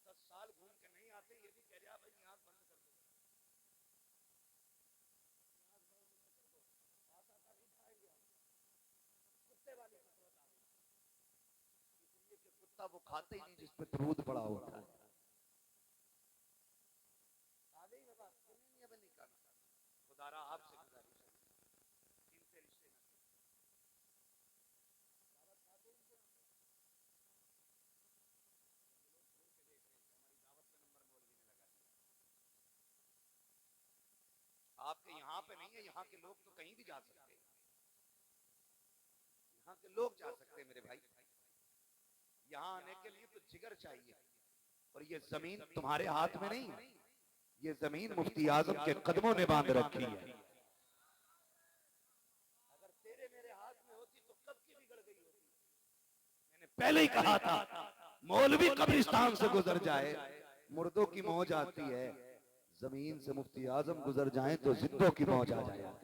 10 साल घूम के नहीं आते। ये भी कह रहा भाई न्याज बंद कर दो, कुत्ते वाले इसलिए कि कुत्ता वो खाते ही नहीं जिस पे दूध पड़ा होता है। खुदारा आपसे गुजारिश है, इनसे रिश्ते न आपके यहाँ पे नहीं है। यहाँ के लोग तो कहीं भी जा सकते हैं, यहाँ के लोग जा सकते हैं मेरे भाई। यहाँ आने के लिए तो जिगर चाहिए, और ये जमीन तुम्हारे हाथ में नहीं है, ये जमीन मुफ्ती आजम के कदमों ने बांध रखी है। अगर तेरे मेरे हाथ में होती तो कब की बिगड़ गई होती। मैंने पहले ही कहा था, मौलवी कब्रिस्तान से गुजर जाए मुर्दों की मौज आती है, जमीन से मुफ्ती आजम गुजर जाए तो जिंदों की मौज आ जाए।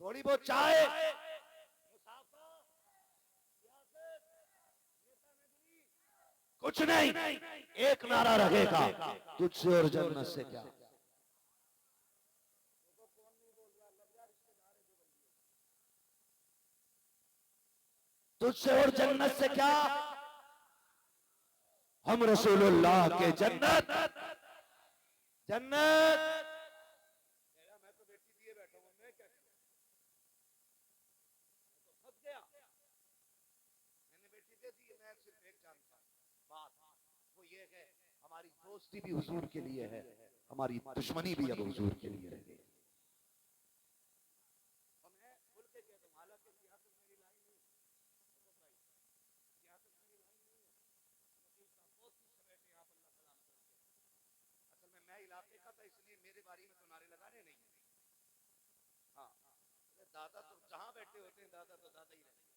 थोड़ी बहुत चाय, कुछ नहीं, एक नारा रहेगा, तुझसे और जन्नत से क्या। तुझसे और जन्नत से क्या, हम रसूलुल्लाह के जन्नत जन्नत। मैं तो बेटी दिए बैठा हूं, मैं क्या करूं, तो फंस गया। मैंने बेटी दे दी, मैं सिर्फ एक जानता हूं बात, वो ये है हमारी दोस्ती भी हुजूर के लिए है, हमारी दुश्मनी भी अब हुजूर के लिए है। इलाके का था इसलिए मेरे बारे में तो नारे लगाने नहीं। हाँ, दादा तो जहां बैठे होते हैं दादा तो दादा ही रहते हैं।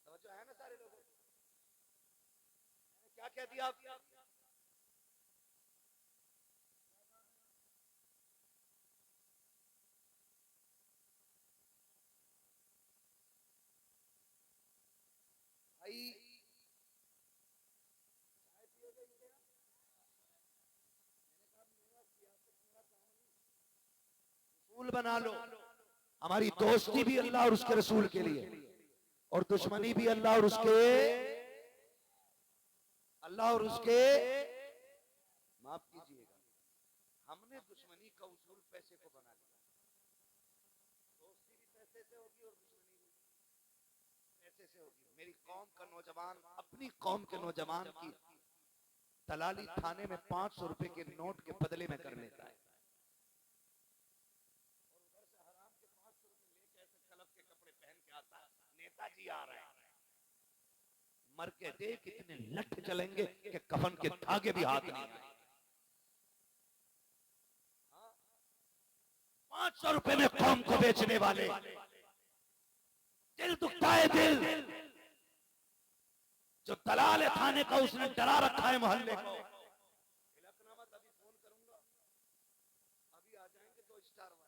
समझो है ना सारे लोगों, क्या कह दिया आप। भाई रसूल बना लो, हमारी दोस्ती भी अल्लाह और उसके रसूल के लिए, और दुश्मनी भी अल्लाह और उसके माफ कीजिएगा, हमने दुश्मनी का उसूल पैसे को बना लिया। दोस्ती भी पैसे से होगी और दुश्मनी भी पैसे से होगी। मेरी कौम का नौजवान अपनी कौम के नौजवान की दलाली थाने में 500 रुपए के नोट के बदले में कर लेता है, और उधर से हराम के 500 रुपए लेके ऐसे कलफ के कपड़े पहन के आता है, नेताजी आ रहे हैं, मर के देख इतने लठ चलेंगे कि कफन के धागे भी हाथ नहीं आए। 500 रुपए में कौम को बेचने वाले, दिल दुखता है दिल। जो दलाल थाने का उसने डरा रखा है मोहल्ले को। तिलकनामा तभी फोन करूंगा, अभी आ जाएंगे 2 स्टार वाले।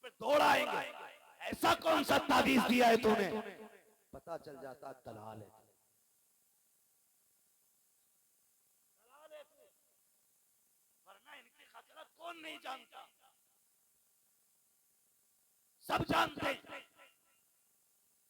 पे दौड़ आएंगे, ऐसा कौन सा तावीज दिया है तूने, पता चल जाता दलाल है। वरना इनकी खतरा कौन नहीं जानता, सब जानते।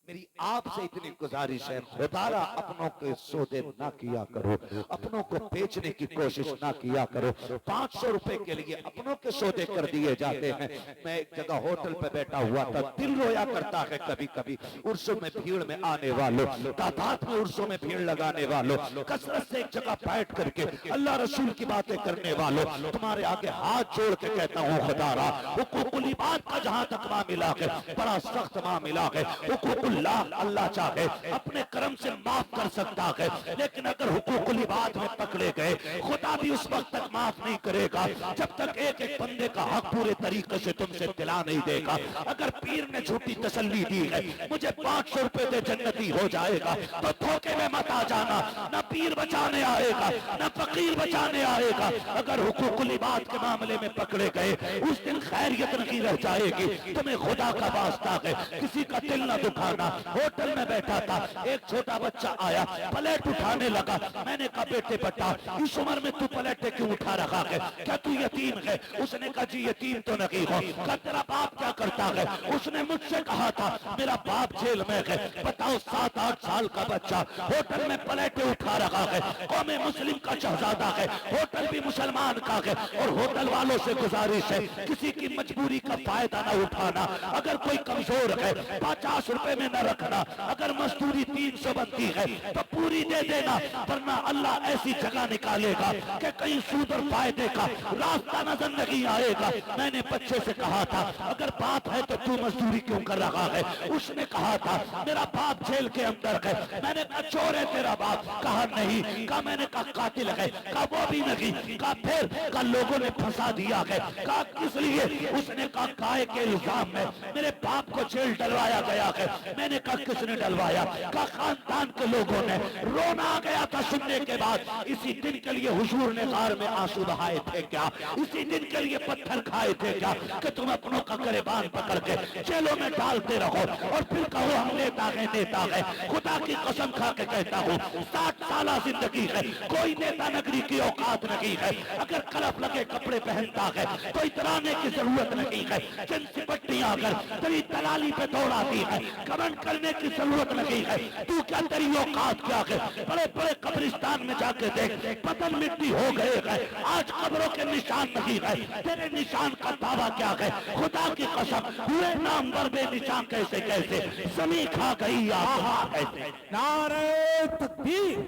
मेरी आपसे इतनी गुजारिश है, खुदारा अपनों के सौदे ना किया करो, अपनों को बेचने की कोशिश ना किया करो। 500 रुपए के लिए अपनों के सौदे कर दिए जाते हैं। मैं एक जगह होटल पे बैठा हुआ था, दिल रोया करता है कभी कभी। उर्सों में भीड़ में आने वालों, तादाद में उर्सों में भीड़ लगाने वालों, कसरत से एक जगह बैठ करके अल्लाह रसूल की बातें करने वालों, तुम्हारे आगे हाथ जोड़ के कहता हूँ खुदारा, हुकूकुल इबाद का जहां तक मामला है बड़ा सख्त मामला है। हुकूकुल्लाह अल्लाह चाहे अपने कर्म से माफ कर सकता है, लेकिन अगर हुकूकुल इबाद में पकड़े गए खुदा भी उस वक्त तक माफ नहीं करेगा जब तक एक एक बंदे का हक पूरे तरीके से तुमसे दिला नहीं देगा। अगर पीर ने झूठी तसल्ली दी है मुझे 500 रुपए दे जन्नती हो जाएगा, तो धोखे में मत आ जाना। न पीर बचाने आएगा न फकीर बचाने आएगा। अगर हुकूकुल इबाद के मामले में पकड़े गए उस दिन खैरियत नहीं रह जाएगी। तुम्हें खुदा का वास्ता है किसी का दिल न दुखाना। होटल में बैठा था, एक छोटा बच्चा आया, प्लेट उठाने लगा। मैंने कहा बेटे बेटा इस उम्र में तू प्लेट क्यों उठा रखा है, क्या तू यतीम है? उसने कहा जी यतीम तो नहीं हो। क्या तेरा बाप क्या करता है? उसने मुझसे कहा था मेरा बाप जेल में है। बताओ 7-8 साल का बच्चा होटल में प्लेटें उठा रखा है। कौमे मुस्लिम का शहजादा है, होटल भी मुसलमान का है। और होटल वालों से गुजारिश है किसी की मजबूरी का फायदा न उठाना। अगर कोई कमजोर है 50 रुपए में न रखना। अगर मजदूरी 300 बनती है तो पूरी दे देना, वरना अल्लाह ऐसी जगह निकालेगा कि कहीं सूद और फायदे का रास्ता नजर नहीं आएगा। मैंने बच्चे से कहा था अगर बाप है तो तू मजदूरी क्यों कर रहा है? उसने कहा था मेरा बाप जेल के अंदर है। मैंने कहा चोर है तेरा बाप? कहा नहीं। कहा मैंने कहा कातिल है? कहा वो भी नहीं। कहा फिर? कहा लोगों ने फंसा दिया है। कहा किस लिए? उसने कहा गाय के इल्जाम में मेरे बाप को जेल डलवाया गया है। मैंने कहा किसने डलवाया? कहा खानदान के लोगों ने। रोना आ गया था सुनने के बाद। इसी दिन के लिए हुजूर ने गार में आंसू बहाए थे क्या? इसी दिन के लिए पत्थर खाए थे क्या कि तुम अपनों का गरेबान पकड़ के जेलों में डालते रहो और फिर कहो हम नेता है नेता है। खुदा की कसम खा के कहता हूँ 60 साल जिंदगी है, कोई नेता नगरी की औकात नहीं है। अगर कलफ लगे कपड़े पहनता है तो इतराने की जरूरत नहीं है। जिनसी पट्टियां अगर तेरी दलाली पे दौड़ाती है कमेंट करने की जरूरत नहीं है। तू क्या तेरी औकात क्या है? बड़े बड़े कब्रिस्तान में जाके देख, पतन मिट्टी हो गए हैं, आज कब्रों के निशान नहीं है। तेरे निशान का दावा क्या है? खुदा की कसम हुए नामवर बेनिशान कैसे कैसे जमीन खा गई आसमां कैसे। नारे तकबीर,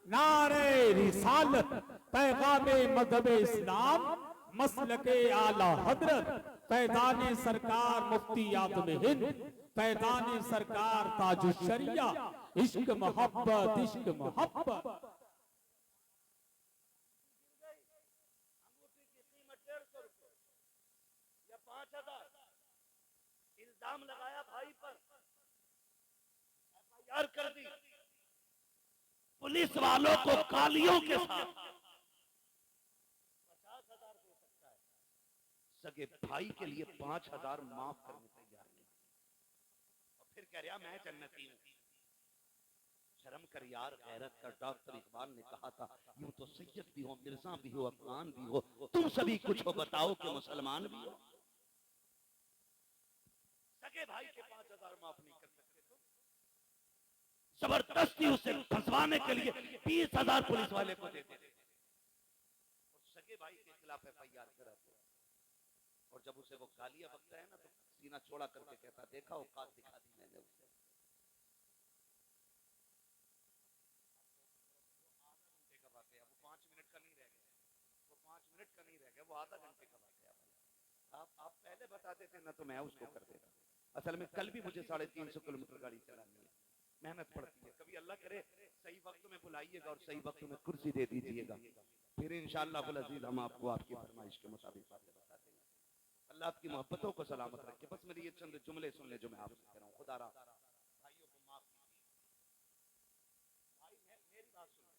नारे रिसालत, पैगामे मजहब इस्लाम, मसलके आला हजरत, पैदाने सरकार मुफ्ती आदम हिंद, पैदाने सरकार ताजुशरिया, इश्क मोहब्बत इश्क मोहब्बत। इल्जाम लगाया भाई पर, एफआईआर कर दी। पुलिस वालों को गालियों के साथ 50,000 दे सकता है, सगे भाई के लिए 5,000 माफ करने तैयार है। और फिर कह रहा मैं जन्नती हूं। शर्म कर यार, गैरत कर। डॉक्टर इकबाल ने कहा था यूं तो सैयद भी हो, मिर्जा भी हो, अफगान भी हो, तुम सभी कुछ हो, बताओ कि मुसलमान भी हो। सगे भाई के 5,000 माफ नहीं कर सकते तुम। जबरदस्ती उसे फंसवाने के लिए 20,000 पुलिस वाले को देते थे और सगे भाई के खिलाफ एफआईआर कराते। और जब उसे वो गालियां बकता है ना तो सीना छोड़ा करके कहता देखा औकात दिखा दी मैंने उसे। आधा घंटे का वाकया, वो 5 मिनट का नहीं रह गया, वो 5 मिनट का नहीं रह गया, वो आधा घंटे का वाकया। आप पहले बताते थे ना तो मैं उसको कर देता। असल में कल भी मुझे 350 किलोमीटर गाड़ी चलानी है, मेहनत पड़ती है। कभी अल्लाह करे सही वक्त में बुलाइएगा और सही वक्त में कुर्सी दे दीजिएगा, फिर इंशाअल्लाह अज़ीज़ हम आपको आपकी फरमाइश के मुताबिक बातें बता देंगे। अल्लाह आपकी मोहब्बतों को सलामत रखे। बस मेरी ये चंद जुमले सुन ले जो मैं आपसे कह रहा हूँ। खुदा भाइयों को माफ कीजिए। भाई मेरी बात सुनो,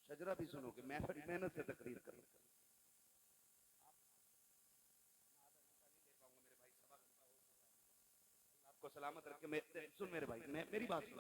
शजरा भी सुनोगे, मैं बड़ी मेहनत से तकरीर करूंगा। आपको सलामत रखे। सुन मेरे भाई, मेरी बात सुन।